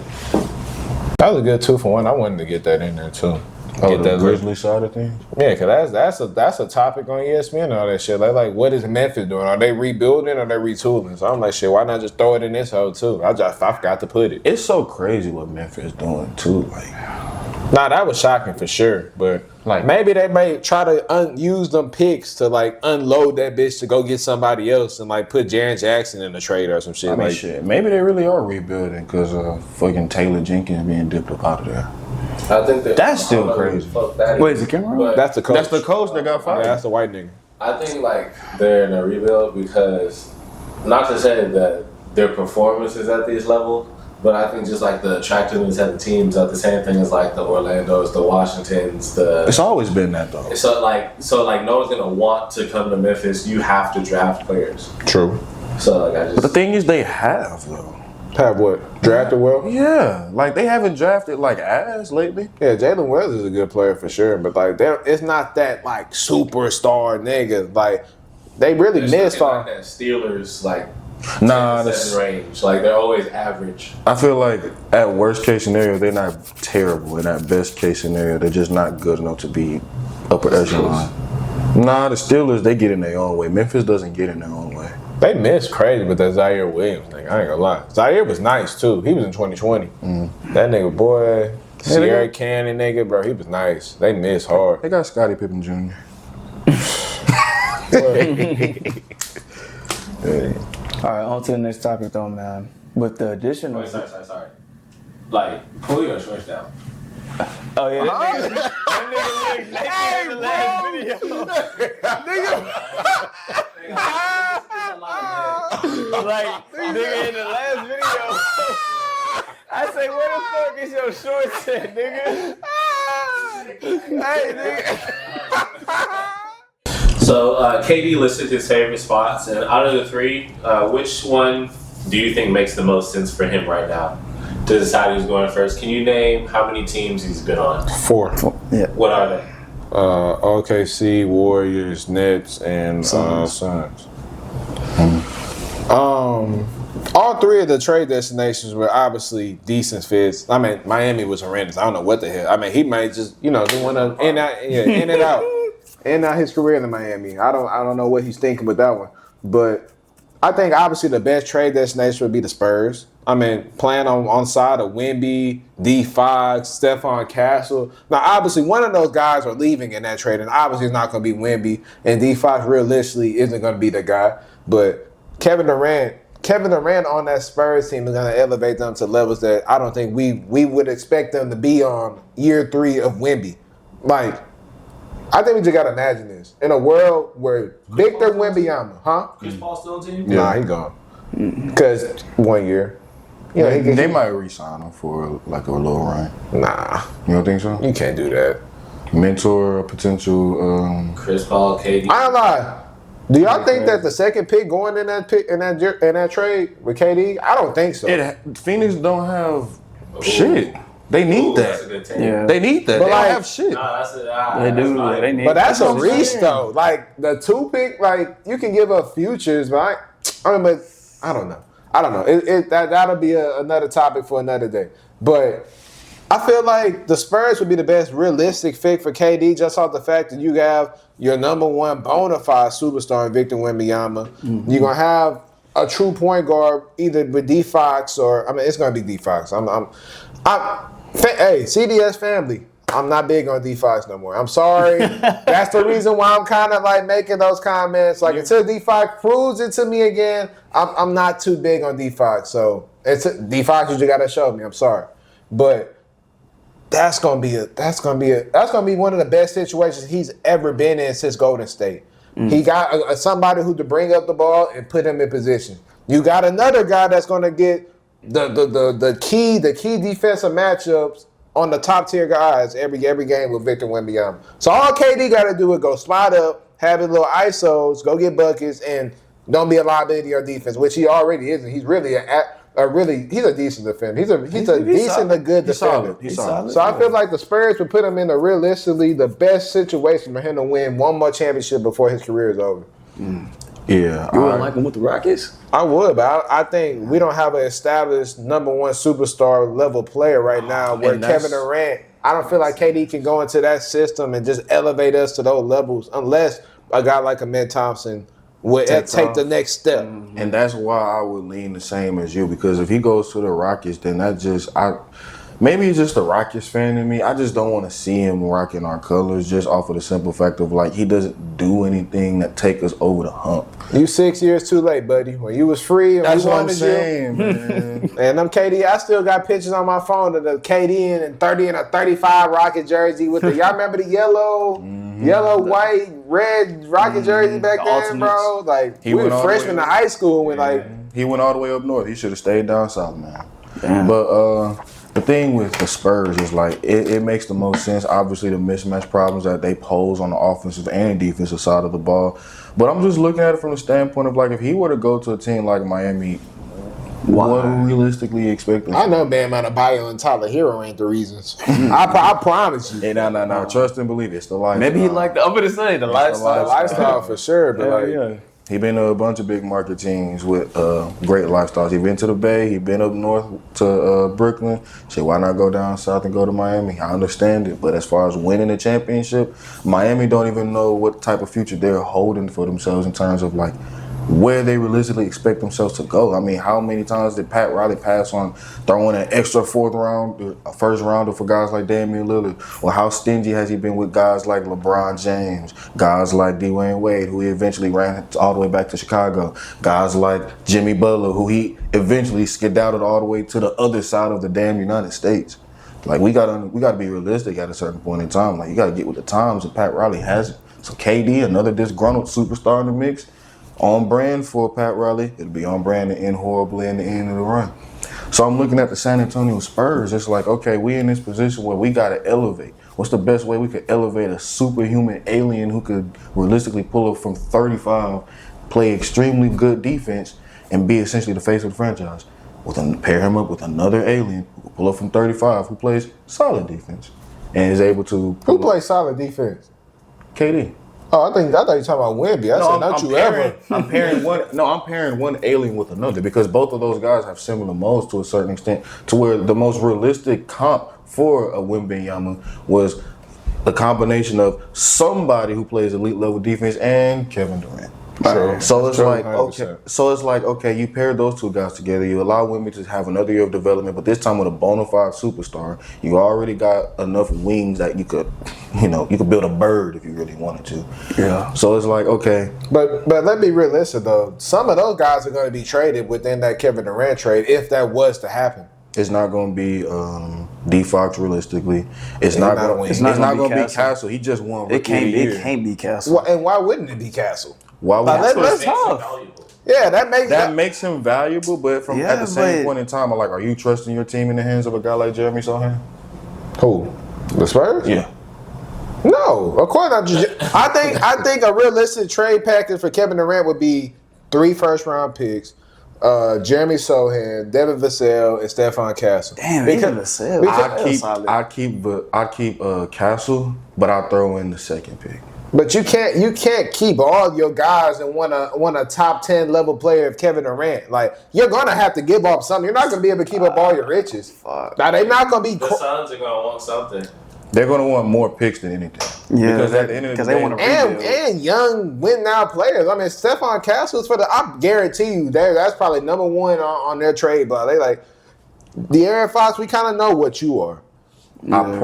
Speaker 2: That was a good 2-for-1. I wanted to get that in there too.
Speaker 3: Get that Grizzly side of things.
Speaker 2: Yeah, because that's a topic on ESPN and all that shit. What is Memphis doing? Are they rebuilding or are they retooling? So I'm like, shit, why not just throw it in this hole too? I forgot to put it.
Speaker 3: It's so crazy what Memphis is doing too.
Speaker 2: Nah, that was shocking for sure, but
Speaker 3: Like
Speaker 2: Maybe they may try to use them picks to like unload that bitch to go get somebody else and like put Jaren Jackson in the trade or some shit.
Speaker 3: I mean,
Speaker 2: like
Speaker 3: shit. Maybe they really are rebuilding because fucking Taylor Jenkins being dipped up out of there.
Speaker 1: I think
Speaker 3: That's still crazy.
Speaker 5: Wait, is it Cameron?
Speaker 1: But
Speaker 2: that's the coach.
Speaker 3: That's the coach that got
Speaker 2: Yeah,
Speaker 3: fired.
Speaker 2: that's the white nigga.
Speaker 1: I think like they're in a rebuild because, not to say that their performance is at this level, but I think just like the attractiveness of the teams are the same thing as like the Orlandos, the Washingtons,
Speaker 3: It's always been that though.
Speaker 1: so like no one's gonna want to come to Memphis. You have to draft players.
Speaker 2: True.
Speaker 1: So like I just
Speaker 3: But the thing is, they have though.
Speaker 2: Have what? Drafted well?
Speaker 3: Yeah, like they haven't drafted like ass lately.
Speaker 2: Yeah, Jalen Wells is a good player for sure, but like it's not that like superstar nigga. Like they really
Speaker 1: they're
Speaker 2: missed
Speaker 1: still
Speaker 2: on.
Speaker 1: like that Steelers like
Speaker 3: Nah,
Speaker 1: 7 range. Like they're always average.
Speaker 3: I feel like at worst case scenario, they're not terrible. And at best case scenario, they're just not good enough to be upper echelon. Nah, the Steelers, they get in their own way. Memphis doesn't get in their own way.
Speaker 2: They missed crazy with that Zaire Williams nigga. I ain't gonna lie. Zaire was nice too. He was in 2020. That nigga, boy, Sierra Cannon nigga, bro, he was nice. They missed hard.
Speaker 3: They got Scottie Pippen Jr.
Speaker 5: All right, on to the next topic though, man. With the addition
Speaker 1: Wait,
Speaker 5: of
Speaker 1: sorry. Like pull your shorts down.
Speaker 5: oh yeah, that nigga looked naked in the last video. Like nigga in the last video. I say, where the fuck is your shorts at, nigga? Hey, nigga.
Speaker 1: So KD listed his favorite spots, and out of the three, which one do you think makes the most sense for him right now to decide who's going first? Can you name how many teams he's been on?
Speaker 2: 4.
Speaker 5: Yeah.
Speaker 1: What are they?
Speaker 2: OKC, Warriors, Nets, and Suns. All three of the trade destinations were obviously decent fits. I mean, Miami was horrendous. I don't know what the hell. I mean, he might just, just want to in and out. End out his career in Miami. I don't know what he's thinking with that one. But I think obviously the best trade destination would be the Spurs. I mean, playing on side of Wemby, D. Fox, Stephon Castle. Now, obviously, one of those guys are leaving in that trade, and obviously it's not going to be Wemby, and D. Fox realistically isn't going to be the guy. But Kevin Durant on that Spurs team is going to elevate them to levels that I don't think we would expect them to be on year 3 of Wemby. Like, I think we just got to imagine this. In a world where Victor Wembanyama,
Speaker 1: Chris Paul still on team?
Speaker 2: Nah, he gone. Because 1 year. Yeah,
Speaker 3: They might re-sign him for like a little run.
Speaker 2: Nah,
Speaker 3: You don't think so?
Speaker 2: you can't do that.
Speaker 3: Mentor a potential.
Speaker 1: Chris Paul, KD.
Speaker 2: I ain't lie. Do y'all think that the second pick going in that pick in that trade with KD? I don't think so.
Speaker 3: Phoenix don't have shit. They need
Speaker 1: That's a
Speaker 3: that.
Speaker 1: good team.
Speaker 5: Yeah.
Speaker 3: They need that.
Speaker 2: But
Speaker 3: They
Speaker 2: like-
Speaker 3: don't have shit.
Speaker 1: Nah, that's
Speaker 5: They
Speaker 1: that's
Speaker 5: do.
Speaker 1: fine.
Speaker 5: They need.
Speaker 2: But that's a
Speaker 3: That's what I'm
Speaker 2: reach
Speaker 3: saying.
Speaker 2: though. Like the 2 pick, like you can give up futures, but I don't know. That'll be another topic for another day. But I feel like the Spurs would be the best realistic fit for KD just off the fact that you have your number one bona fide superstar in Victor Wembanyama. You're gonna have a true point guard either with D Fox or it's gonna be D Fox. Hey, CDS family. I'm not big on D Fox no more. I'm sorry. That's the reason why I'm kind of like making those comments. Like until D Fox proves it to me again, I'm not too big on D Fox. So it's D Fox. You just gotta show me. I'm sorry, but that's gonna be one of the best situations he's ever been in since Golden State. He got somebody who to bring up the ball and put him in position. You got another guy that's gonna get the key defensive matchups on the top tier guys every game with Victor Wembanyama. So all KD got to do is go slide up, have his little ISOs, go get buckets, and don't be a liability on defense, which he already isn't. He's really he's a decent defender. He's a decent to good defender.
Speaker 3: He's solid.
Speaker 2: So I feel like the Spurs would put him in realistically the best situation for him to win one more championship before his career is over.
Speaker 3: Yeah.
Speaker 5: You wouldn't like him with the Rockets?
Speaker 2: I would, but I think we don't have an established number one superstar level player right now where Kevin Durant, I don't feel like KD can go into that system and just elevate us to those levels unless a guy like Ahmed Thompson would take the next step.
Speaker 3: And that's why I would lean the same as you, because if he goes to the Rockets, then maybe it's just the Rockets fan in me. I just don't want to see him rocking our colors just off of the simple fact of like he doesn't do anything that take us over the hump.
Speaker 2: You 6 years too late, buddy. When you was free and
Speaker 3: That's
Speaker 2: we
Speaker 3: what I'm
Speaker 2: wanted
Speaker 3: saying, man.
Speaker 2: you. And them KD, I still got pictures on my phone of the KD and 30 and a 35 Rocket jersey with the, y'all remember the yellow, white, red Rocket jersey back
Speaker 5: The
Speaker 2: then,
Speaker 5: alternates.
Speaker 2: bro? Like,
Speaker 3: He
Speaker 2: we
Speaker 3: went
Speaker 2: were
Speaker 3: all the
Speaker 2: freshmen
Speaker 3: way
Speaker 2: in high school when, like,
Speaker 3: He went all the way up north. He should have stayed down south, man.
Speaker 5: Damn.
Speaker 3: But the thing with the Spurs is like it makes the most sense. Obviously, the mismatch problems that they pose on the offensive and defensive side of the ball. But I'm just looking at it from the standpoint of like if he were to go to a team like Miami, what do we realistically expect?
Speaker 2: I know Bam Adebayo and Tyler Hero ain't the reasons. I promise you.
Speaker 3: Hey, no. Trust and believe it's the lifestyle.
Speaker 5: Maybe he liked I'm gonna say the lifestyle.
Speaker 2: The lifestyle for sure, but
Speaker 3: Hell
Speaker 2: like,
Speaker 3: yeah. He been to a bunch of big market teams with great lifestyles. He been to the Bay. He been up north to Brooklyn. Say, why not go down south and go to Miami? I understand it, but as far as winning a championship, Miami don't even know what type of future they're holding for themselves in terms of like where they realistically expect themselves to go. I mean, how many times did Pat Riley pass on throwing an extra first rounder for guys like Damian Lillard? Or how stingy has he been with guys like LeBron James, guys like Dwayne Wade, who he eventually ran all the way back to Chicago, guys like Jimmy Butler, who he eventually skedaddled all the way to the other side of the damn United States. Like we gotta be realistic at a certain point in time. Like you gotta get with the times, and Pat Riley hasn't. So KD, another disgruntled superstar in the mix. On brand for Pat Riley, it'll be on brand to end horribly in the end of the run. So I'm looking at the San Antonio Spurs. It's like, okay, we in this position where we got to elevate. What's the best way we could elevate a superhuman alien who could realistically pull up from 35, play extremely good defense, and be essentially the face of the franchise? Pair him up with another alien who can pull up from 35, who plays solid defense, and is able to.
Speaker 2: who plays solid defense?
Speaker 3: KD.
Speaker 2: Oh, I thought you were talking about Wemby. I said, not you ever.
Speaker 3: I'm pairing one alien with another because both of those guys have similar modes to a certain extent. To where the most realistic comp for a Wembanyama was the combination of somebody who plays elite level defense and Kevin Durant. So it's like
Speaker 2: 100%.
Speaker 3: okay, you pair those two guys together. You allow Wemby to have another year of development, but this time with a bona fide superstar. You already got enough wings that you could build a bird if you really wanted to.
Speaker 5: Yeah.
Speaker 3: So it's like okay,
Speaker 2: But let's be realistic though. Some of those guys are going to be traded within that Kevin Durant trade if that was to happen.
Speaker 3: it's not going to be D-Fox realistically. It's not going to be Castle. He just won.
Speaker 5: It can't be Castle.
Speaker 2: And why wouldn't it be Castle?
Speaker 3: Why would
Speaker 2: Let's talk. Yeah, that
Speaker 3: makes him valuable, but at the same point in time, I'm like, are you trusting your team in the hands of a guy like Jeremy Sohan?
Speaker 2: Who? The Spurs?
Speaker 3: Yeah.
Speaker 2: No, of course not. I think a realistic trade package for Kevin Durant would be 3 first-round picks, Jeremy Sohan, Devin Vassell, and Stephon Castle.
Speaker 5: Damn, even Vassell.
Speaker 3: I keep Castle, but I throw in the second pick.
Speaker 2: But you can't keep all your guys and want a top 10 level player of Kevin Durant. Like you're gonna have to give up something. You're not gonna be able to keep up all your riches.
Speaker 5: Fuck.
Speaker 2: Now they're not gonna be.
Speaker 1: The Suns are gonna want something.
Speaker 3: They're going to want more picks than anything.
Speaker 5: Yeah,
Speaker 3: because at the end of the day,
Speaker 5: they want to rebuild.
Speaker 2: And young win now players. I mean, Stephon Castle's I guarantee you that's probably number one on their trade block. They like De'Aaron Fox. We kind of know what you are.
Speaker 3: I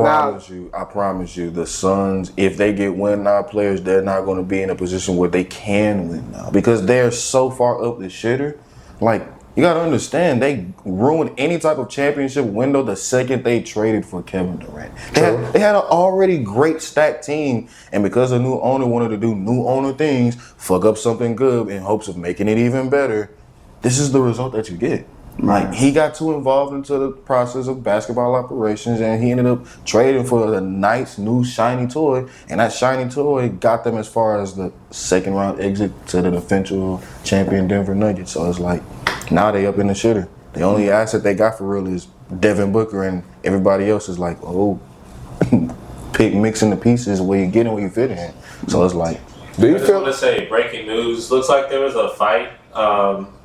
Speaker 3: promise you, the Suns, if they get win now players, they're not going to be in a position where they can win now because they're so far up the shitter. Like, you got to understand, they ruined any type of championship window the second they traded for Kevin Durant. They had an already great stacked team, and because the new owner wanted to do new owner things, fuck up something good in hopes of making it even better, this is the result that you get. Like, he got too involved into the process of basketball operations, and he ended up trading for a nice new shiny toy, and that shiny toy got them as far as the second round exit to the defensive champion Denver Nuggets. So it's like, now they up in the shitter. The only asset they got for real is Devin Booker, and everybody else is like, mixing the pieces where you get in, where you fit in. So it's like,
Speaker 1: I just want to say, breaking news. Looks like there was a fight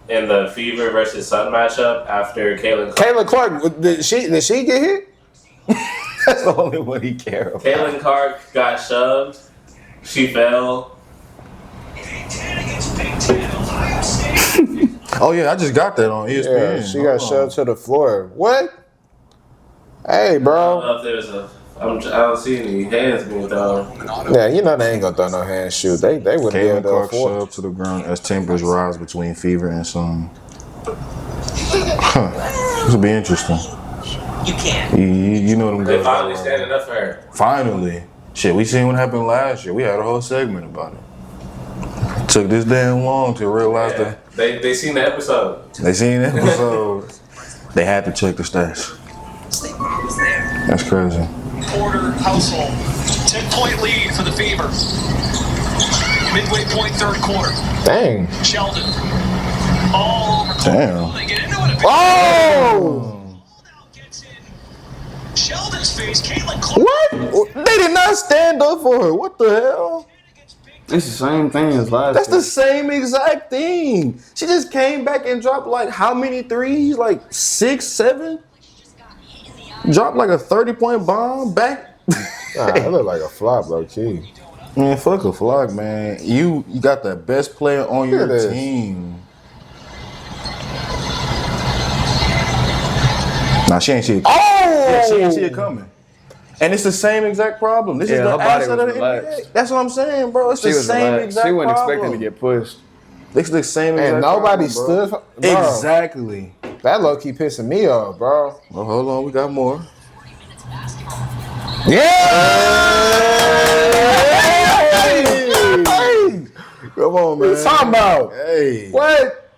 Speaker 1: in the Fever versus Sun matchup after
Speaker 2: Caitlin Clark, did she get hit?
Speaker 3: that's the only one he cared about.
Speaker 1: Caitlin Clark got shoved. She fell.
Speaker 3: Oh yeah, I just got that on ESPN.
Speaker 2: Yeah, she got shoved to the floor. What? Hey,
Speaker 1: I don't
Speaker 2: bro.
Speaker 1: know if there's a. I don't see any hands being thrown.
Speaker 2: Yeah, you know they ain't gonna throw no hand shoot. They wouldn't be able
Speaker 3: Caitlin
Speaker 2: to
Speaker 3: Clark
Speaker 2: afford.
Speaker 3: shoved to the ground as tempers rise between fever and sun. This will be interesting.
Speaker 4: You can't.
Speaker 3: You know them
Speaker 1: They
Speaker 3: girls.
Speaker 1: finally standing up for her.
Speaker 3: Finally. Shit, we seen what happened last year. We had a whole segment about it. Took this damn long to realize
Speaker 1: Yeah. They seen the episode.
Speaker 3: they seen the episode. They had to check the stats. That's crazy.
Speaker 4: Porter household. 10-point lead for the Fever. Midway point, third quarter.
Speaker 2: Dang.
Speaker 4: Sheldon. All over.
Speaker 3: Damn.
Speaker 4: They get into it.
Speaker 2: Oh!
Speaker 4: Gets in Sheldon's face. Caitlin Clark.
Speaker 3: What? They did not stand up for her. What the hell?
Speaker 5: It's the same thing as last
Speaker 3: That's
Speaker 5: year.
Speaker 3: the same exact thing. She just came back and dropped like how many threes? Like 6, 7? Dropped like a 30-point bomb back.
Speaker 2: Nah, that look like a flop, low key.
Speaker 3: Man, fuck a flock, man. You got the best player on
Speaker 2: Look at
Speaker 3: your
Speaker 2: this.
Speaker 3: team. Nah, she ain't see it.
Speaker 2: Oh!
Speaker 3: Yeah, she ain't see it coming. And it's the same exact problem. This is
Speaker 5: Yeah,
Speaker 3: the
Speaker 5: her body
Speaker 3: asset of
Speaker 5: was
Speaker 3: the
Speaker 5: relaxed.
Speaker 3: NBA. That's what I'm saying, bro. It's
Speaker 5: She
Speaker 3: the
Speaker 5: was
Speaker 3: same
Speaker 5: relaxed.
Speaker 3: exact
Speaker 5: She wasn't
Speaker 3: problem.
Speaker 5: expecting to get pushed.
Speaker 3: It's the same exact
Speaker 2: And nobody
Speaker 3: problem, bro.
Speaker 2: stood for bro,
Speaker 3: Exactly.
Speaker 2: That low key pissing me off, bro.
Speaker 3: Well, hold on. We got more.
Speaker 2: Hey!
Speaker 3: Come on,
Speaker 2: What
Speaker 3: man.
Speaker 2: you talking about?
Speaker 3: Hey.
Speaker 2: What?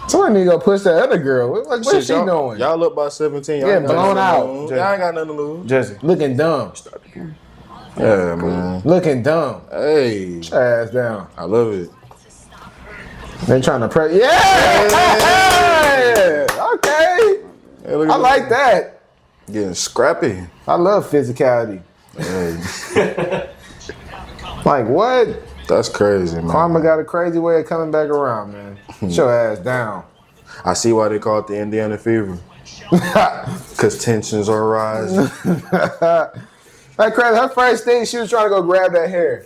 Speaker 2: Somebody need to go push that other girl. What
Speaker 3: Shit,
Speaker 2: is she
Speaker 3: y'all,
Speaker 2: doing?
Speaker 3: Y'all up by 17. Y'all
Speaker 2: Yeah,
Speaker 3: ain't got
Speaker 2: blown
Speaker 3: nothing to
Speaker 2: out.
Speaker 3: lose. Y'all ain't got nothing to lose.
Speaker 5: Jesse.
Speaker 2: Looking dumb.
Speaker 3: Yeah, man.
Speaker 2: Looking dumb.
Speaker 3: Hey.
Speaker 2: Put your ass down.
Speaker 3: I love it.
Speaker 2: They trying to press. Yeah! Okay.
Speaker 3: Hey, look
Speaker 2: I
Speaker 3: at
Speaker 2: like that.
Speaker 3: Getting scrappy.
Speaker 2: I love physicality.
Speaker 3: Hey,
Speaker 2: Like what?
Speaker 3: that's crazy, man.
Speaker 2: Karma got a crazy way of coming back around, man. Put your ass down.
Speaker 3: I see why they call it the Indiana Fever. Because tensions are rising.
Speaker 2: Like crazy. Her first thing, she was trying to go grab that hair.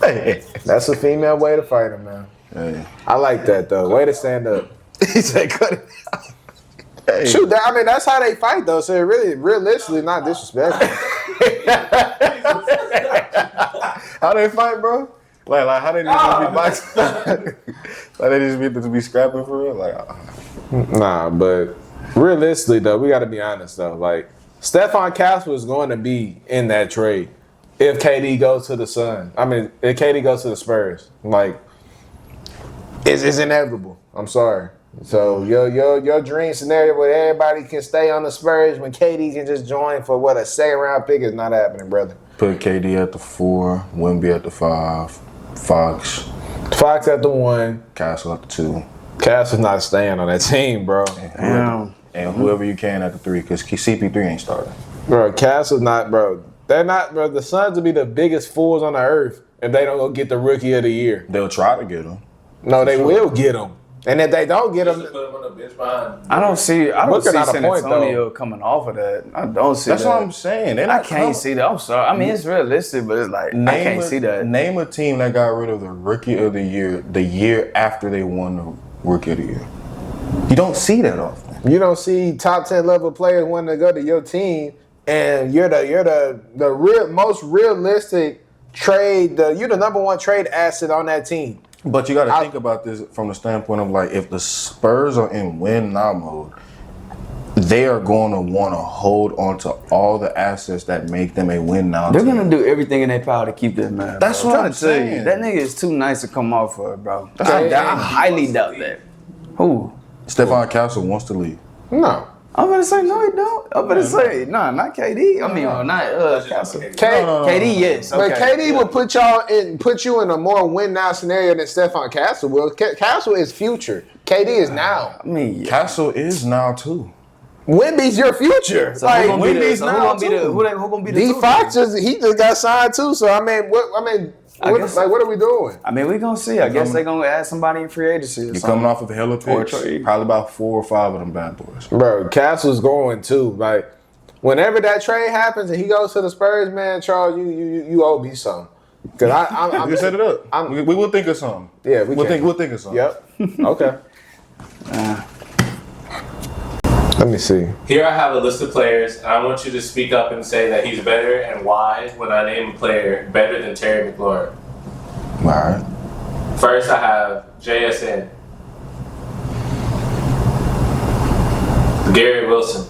Speaker 3: Hey.
Speaker 2: That's a female way to fight him, man.
Speaker 3: Hey.
Speaker 2: I like that though. Way to stand up.
Speaker 3: He said, cut it out. Hey.
Speaker 2: Shoot, I mean that's how they fight though. So it really, realistically, not disrespectful.
Speaker 3: How they fight, bro? Like how they just be boxing? Like they just be scrapping for real? Like,
Speaker 2: Nah, but realistically though, we got to be honest though. Like Stephon Castle is going to be in that trade if KD goes to the Sun. I mean, if KD goes to the Spurs, like it's inevitable. I'm sorry. So your dream scenario where everybody can stay on the Spurs when KD can just join for what a second round pick is not happening, brother.
Speaker 3: put KD at the 4, Wemby at the 5, Fox,
Speaker 2: Fox at the 1.
Speaker 3: Castle at the 2.
Speaker 2: Castle's not staying on that team, bro.
Speaker 5: Damn.
Speaker 3: And whoever you can at the 3, because CP3 ain't starting.
Speaker 2: Bro, Castle's not, bro. They're not, bro. The Suns will be the biggest fools on the earth if they don't go get the Rookie of the Year.
Speaker 3: They'll try to get him.
Speaker 2: No, they will get him. And if they don't get
Speaker 1: Just
Speaker 2: him,
Speaker 1: to put him on the bench behind.
Speaker 5: I don't see
Speaker 2: Booker not a
Speaker 5: San
Speaker 2: point,
Speaker 5: Antonio coming off of that. I don't see
Speaker 3: That's
Speaker 5: that.
Speaker 3: what I'm saying. They're
Speaker 5: I
Speaker 3: not
Speaker 5: can't see that. I'm sorry. I mean, it's realistic, but it's like I can't see that.
Speaker 3: Name a team that got rid of the Rookie of the year after they won the Rookie of the Year. You don't see that often.
Speaker 2: you don't see top 10 level players wanting to go to your team, and you're the most realistic trade. You're the number one trade asset on that team.
Speaker 3: But you got to think about this from the standpoint of like, if the Spurs are in win now mode, they are going to want to hold on to all the assets that make them a win now
Speaker 5: They're
Speaker 3: team.
Speaker 5: gonna do everything in their power to keep this man.
Speaker 3: That's
Speaker 5: bro.
Speaker 3: what
Speaker 5: I'm
Speaker 3: I'm
Speaker 5: trying to tell
Speaker 3: saying.
Speaker 5: you. That nigga is too nice to come off for, bro.
Speaker 3: Okay.
Speaker 5: I highly doubt that. Who?
Speaker 3: Stephon Castle wants to leave.
Speaker 2: No.
Speaker 5: I'm gonna say no, he don't. I'm gonna say no, not KD. I mean, not Castle. KD, yes.
Speaker 2: But
Speaker 5: Okay.
Speaker 2: KD will put you in a more win now scenario than Stephon Castle will. Castle is future. KD is now.
Speaker 5: I mean, yeah.
Speaker 3: Castle is now too.
Speaker 2: Wemby's your future.
Speaker 5: So who gonna be the?
Speaker 2: Wemby's
Speaker 5: So who gonna be the? Who gonna be the?
Speaker 2: D
Speaker 5: two
Speaker 2: Fox
Speaker 5: then?
Speaker 2: just got signed too. So I mean, what are we doing?
Speaker 5: I mean, we gonna see. I guess they gonna add somebody in free agency. Or
Speaker 3: You're
Speaker 5: something.
Speaker 3: coming off of hella picks.
Speaker 5: trade.
Speaker 3: Probably about 4 or 5 of them bad boys.
Speaker 2: Bro, Castle's going too. Like, whenever that trade happens and he goes to the Spurs, man, Charles, you owe me some. Cause I'm
Speaker 3: We set it up. We will think of something.
Speaker 2: Yeah,
Speaker 3: We'll think of something.
Speaker 2: Yep. Okay. Let me see.
Speaker 1: Here I have a list of players, and I want you to speak up and say that he's better and why when I name a player better than Terry McLaurin.
Speaker 3: All right.
Speaker 1: First, I have JSN. Gary Wilson.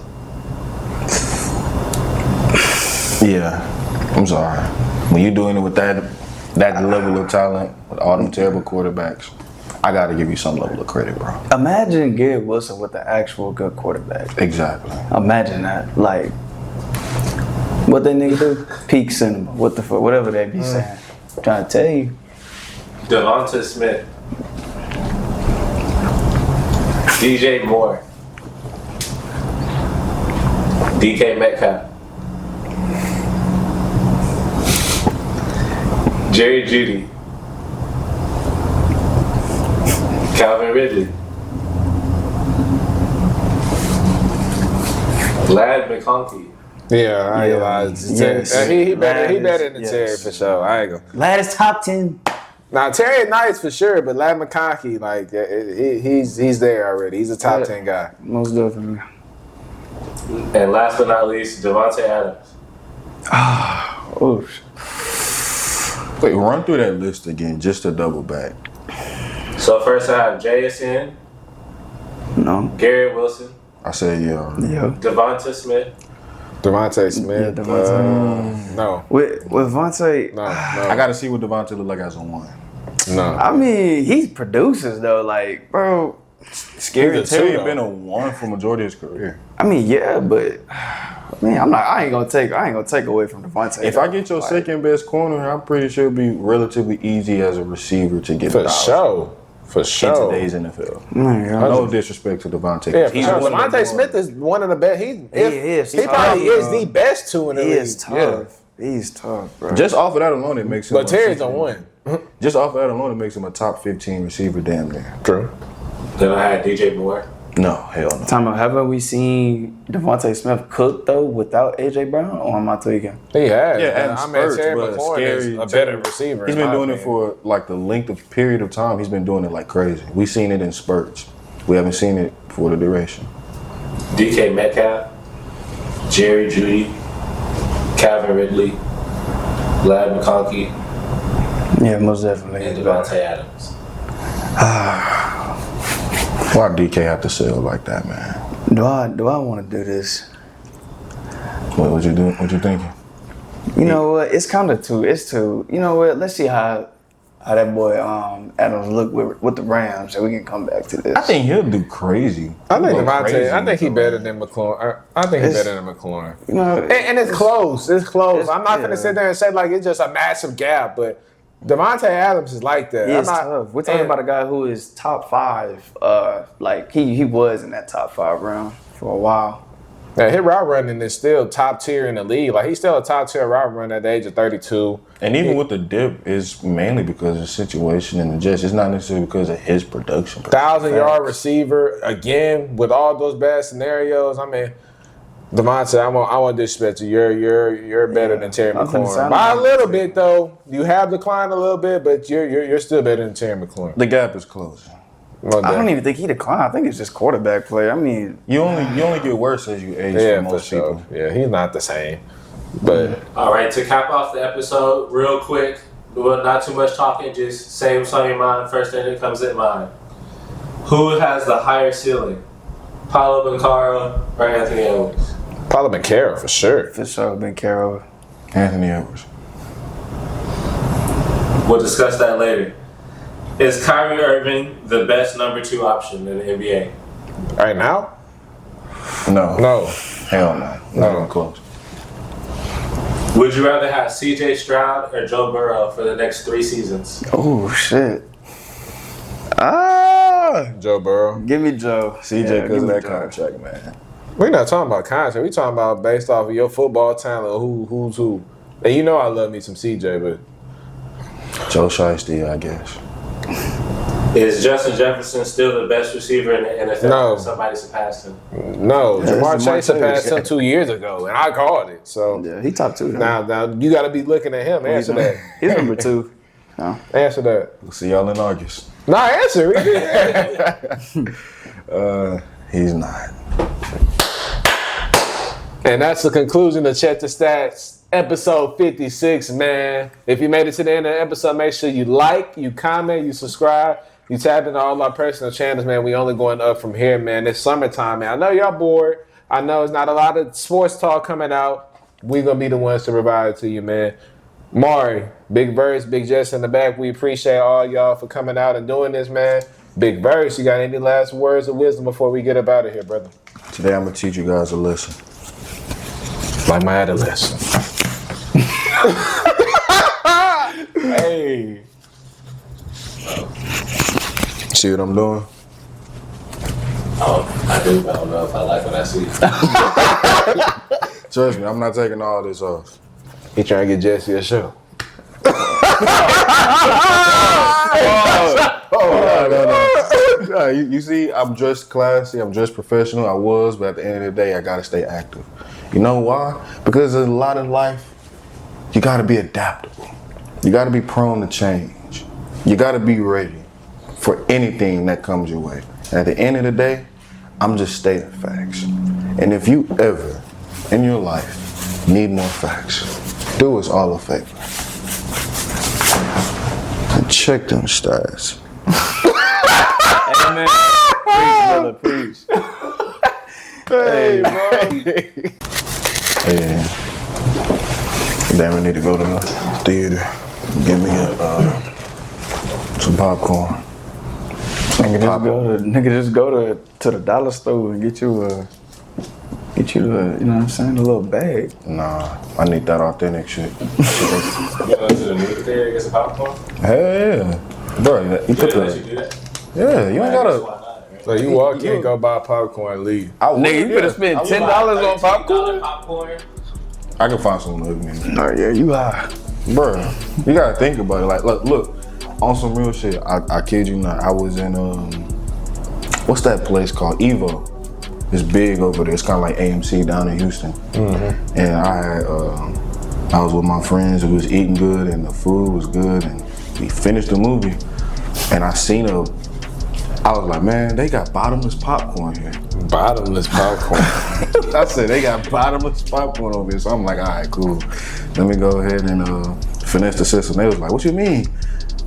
Speaker 3: Yeah, I'm sorry. When you're doing it with that level of talent, with all them terrible quarterbacks, I got to give you some level of credit, bro.
Speaker 5: Imagine Gary Wilson with the actual good quarterback.
Speaker 3: Exactly.
Speaker 5: Imagine that. Like, what they nigga do? Peak cinema. What the fuck? Whatever they be saying. I'm trying to tell you.
Speaker 1: Devonta Smith. DJ Moore. DK Metcalf. Jerry Jeudy. Calvin Ridley. Lad McConkey.
Speaker 2: Yeah, I ain't gonna lie.
Speaker 5: Yes.
Speaker 2: He better than
Speaker 5: Yes.
Speaker 2: Terry for sure. I ain't gonna.
Speaker 5: Lad is top 10.
Speaker 2: Now Terry nice for sure, but Lad McConkey, like he's there already. He's a top 10 guy.
Speaker 5: Most definitely.
Speaker 1: And last but not least, Devontae Adams.
Speaker 5: Oh,
Speaker 3: Wait, run through that list again, just to double back.
Speaker 1: So first I have JSN,
Speaker 5: no.
Speaker 1: Garrett Wilson,
Speaker 3: I said yeah already.
Speaker 5: Yeah.
Speaker 1: Devonta Smith,
Speaker 2: Devontae Smith.
Speaker 5: Yeah, Devontae.
Speaker 2: No.
Speaker 5: With Vontae,
Speaker 2: No.
Speaker 3: I got to see what Devontae look like as a one.
Speaker 2: No.
Speaker 5: I mean, he produces though. Like, bro,
Speaker 3: Scary
Speaker 2: He's a
Speaker 3: Terry
Speaker 2: two, though.
Speaker 3: been a one for majority of his career.
Speaker 5: I mean, yeah, but man, I ain't gonna take away from Devontae.
Speaker 3: If I get your second best corner, I'm pretty sure it'll be relatively easy as a receiver to get
Speaker 2: For
Speaker 3: 1,000
Speaker 2: sure. For
Speaker 3: in
Speaker 2: sure.
Speaker 3: today's NFL.
Speaker 5: Man,
Speaker 3: No disrespect to Devontae.
Speaker 2: Yeah, for
Speaker 3: He's
Speaker 2: sure.
Speaker 3: one of the
Speaker 2: Devontae
Speaker 3: more-
Speaker 2: Smith is one of the best. He
Speaker 5: is
Speaker 2: He
Speaker 5: tough,
Speaker 2: probably is
Speaker 5: bro.
Speaker 2: the best two in the
Speaker 5: he
Speaker 2: league.
Speaker 5: is tough.
Speaker 2: Yeah.
Speaker 5: He's tough, bro.
Speaker 3: Just off of that alone, it makes him.
Speaker 2: But Terry's a one.
Speaker 3: Just off of that alone, it makes him a top 15 receiver, damn near.
Speaker 2: True.
Speaker 1: then I had DJ Moore.
Speaker 3: No, hell no.
Speaker 5: Time out, haven't we seen Devontae Smith cook though without AJ Brown? Or am I tweaking?
Speaker 2: He has.
Speaker 3: Yeah,
Speaker 2: man.
Speaker 3: and
Speaker 2: I mean,
Speaker 3: spurts,
Speaker 2: Terry
Speaker 3: but
Speaker 2: McLaurin is
Speaker 3: scary.
Speaker 2: a better receiver.
Speaker 3: He's
Speaker 2: in
Speaker 3: been
Speaker 2: my
Speaker 3: doing it
Speaker 2: opinion.
Speaker 3: for like the length of period of time. He's been doing it like crazy. We've seen it in spurts. We haven't seen it for the duration.
Speaker 1: DK Metcalf, Jerry Jeudy, Calvin Ridley, Lad McConkey,
Speaker 5: Yeah, most definitely.
Speaker 1: and Devontae Adams.
Speaker 3: Why DK have to sell like that, man?
Speaker 5: Do I want to do this?
Speaker 3: What you doing? What you thinking?
Speaker 5: You know what? It's kind of too. It's too. You know what? Let's see how that boy Adams look with the Rams, so we can come back to this.
Speaker 3: I think he'll do crazy.
Speaker 2: I think
Speaker 3: He'll go crazy
Speaker 2: Devontae. I think he
Speaker 3: with
Speaker 2: better
Speaker 3: the
Speaker 2: than McLaurin. I think he's
Speaker 5: It's-
Speaker 2: better than McLaurin.
Speaker 5: You know,
Speaker 2: And it's close. It's close.
Speaker 5: It's-
Speaker 2: I'm not
Speaker 5: yeah.
Speaker 2: gonna sit there and say like it's just a massive gap, but Devontae Adams is like that.
Speaker 5: he
Speaker 2: I'm
Speaker 5: is
Speaker 2: not-
Speaker 5: tough. We're talking
Speaker 2: and-
Speaker 5: about a guy who is top 5. Like he was in that top 5 round for a while.
Speaker 2: Yeah, his route running is still top tier in the league. Like he's still a top tier route runner at the age of 32.
Speaker 3: And even with the dip, it's mainly because of the situation and the Jets. It's not necessarily because of his production.
Speaker 2: 1,000-yard receiver again with all those bad scenarios. I mean, Devontae, I want disrespect you. You're better than Terry
Speaker 5: I'm finna
Speaker 2: McLaurin
Speaker 5: sound
Speaker 2: by a
Speaker 5: like-
Speaker 2: little bit though. You have declined a little bit, but you're still better than Terry McLaurin.
Speaker 3: The gap is closing.
Speaker 2: No
Speaker 5: I
Speaker 2: doubt.
Speaker 5: don't even think he declined. I think it's just quarterback play. I mean,
Speaker 3: You only get worse as you age
Speaker 2: Yeah,
Speaker 3: for
Speaker 2: for
Speaker 3: most
Speaker 2: sure.
Speaker 3: people.
Speaker 2: Yeah, he's not the same. But
Speaker 1: All right, to cap off the episode, real quick, well, not too much talking, just say what's on your mind. First thing that comes in mind. Who has the higher ceiling? Paulo Bencaro or Anthony Edwards?
Speaker 2: probably McCarroll for sure.
Speaker 5: for sure, Ben Carroll.
Speaker 3: Anthony Edwards.
Speaker 1: We'll discuss that later. Is Kyrie Irving the best number 2 option in the NBA?
Speaker 2: Right now?
Speaker 3: No.
Speaker 2: No.
Speaker 3: Hell no. Not even close.
Speaker 1: Would you rather have CJ Stroud or Joe Burrow for the next 3 seasons?
Speaker 5: Oh shit.
Speaker 2: Joe Burrow.
Speaker 5: Give me Joe.
Speaker 3: CJ
Speaker 5: Yeah,
Speaker 3: because
Speaker 5: give
Speaker 3: of
Speaker 5: me
Speaker 3: that
Speaker 5: Joe.
Speaker 3: contract, man.
Speaker 2: We're not talking about contract. We're talking about based off of your football talent, who's who. And you know I love me some CJ, but
Speaker 3: Joe Shiesty, I guess.
Speaker 1: Is Justin Jefferson still the best receiver in the NFL?
Speaker 2: No.
Speaker 1: Somebody surpassed him.
Speaker 2: no,
Speaker 5: Yeah,
Speaker 2: Jamar
Speaker 5: it's
Speaker 2: Chase
Speaker 5: Jamar
Speaker 2: passed
Speaker 5: Chase.
Speaker 2: him 2 years ago, and I called it. So
Speaker 5: Yeah, he top 2. Though.
Speaker 2: now you got to be looking at him. Answer that.
Speaker 5: He's number 2. No.
Speaker 2: Answer that.
Speaker 3: We'll see y'all in August.
Speaker 2: No, answer.
Speaker 3: He's not.
Speaker 2: And that's the conclusion of Check the Stats, episode 56, man. If you made it to the end of the episode, make sure you like, you comment, you subscribe, you tap into all our personal channels, man. We only going up from here, man. It's summertime, man. I know y'all bored. I know it's not a lot of sports talk coming out. We gonna be the ones to provide it to you, man. Mari, Big Verse, Big Jess in the back. We appreciate all y'all for coming out and doing this, man. Big Verse, you got any last words of wisdom before we get up out of here, brother?
Speaker 3: Today I'm gonna teach you guys a lesson.
Speaker 2: Like my adolescent. Hey.
Speaker 3: See what I'm doing?
Speaker 1: Oh, I do. I don't know if I like what I see.
Speaker 3: Trust me, I'm not taking all this off.
Speaker 2: He trying to get Jesse a show.
Speaker 3: No, you see, I'm dressed classy, I'm dressed professional. I was, but at the end of the day, I gotta stay active. You know why? Because in a lot of life, you gotta be adaptable. You gotta be prone to change. You gotta be ready for anything that comes your way. And at the end of the day, I'm just stating facts. And if you ever in your life need more facts, do us all a favor. And check them stats.
Speaker 5: Amen. Preach, brother, preach.
Speaker 2: Hey, bro.
Speaker 3: Yeah. Then we need to go to the theater. Give me some popcorn.
Speaker 5: Nigga just go to the dollar store and get you the, you know what I'm saying, a little bag.
Speaker 3: Nah, I need that authentic shit.
Speaker 1: You go to the movie theater and get some popcorn?
Speaker 3: Hell yeah. Bro, you put
Speaker 1: Let you
Speaker 3: the,
Speaker 1: do that?
Speaker 3: yeah, you ain't gotta.
Speaker 1: Why not, right?
Speaker 2: So you walk in, go buy popcorn, and leave.
Speaker 5: Nigga, you could have spent $10 on popcorn?
Speaker 1: Popcorn?
Speaker 3: I can find some living in there.
Speaker 5: Oh yeah, you high.
Speaker 3: Bro, you gotta think about it. Like, look, on some real shit, I kid you not, I was in, what's that place called? Evo. It's big over there. It's kind of like AMC down in Houston. Mm-hmm. And I was with my friends. We was eating good and the food was good. And we finished the movie. And I was like, man, they got bottomless popcorn here.
Speaker 2: Bottomless popcorn.
Speaker 3: I said, they got bottomless popcorn over here. So I'm like, all right, cool. Let me go ahead and finesse the system. They was like, what you mean?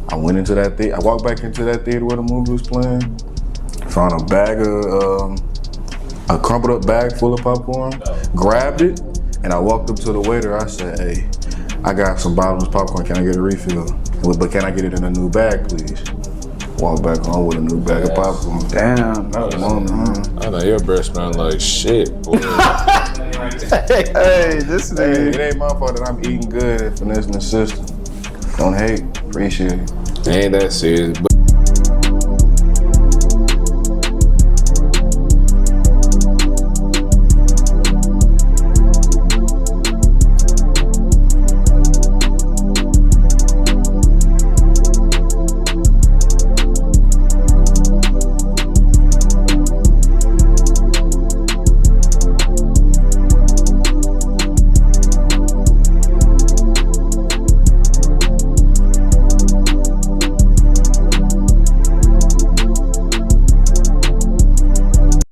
Speaker 3: I went into that theater. I walked back into that theater where the movie was playing. Found a bag of, a crumpled up bag full of popcorn. Grabbed it, and I walked up to the waiter. I said, hey, I got some bottomless popcorn. Can I get a refill? But can I get it in a new bag, please? Walk back home with a new bag of popcorn.
Speaker 5: Damn, that was
Speaker 2: I know your breath smell like shit, boy.
Speaker 5: Hey, this
Speaker 3: Hey,
Speaker 5: nigga.
Speaker 3: it ain't my fault that I'm eating good and finessing the system. Don't hate. Appreciate it.
Speaker 2: Ain't that serious, but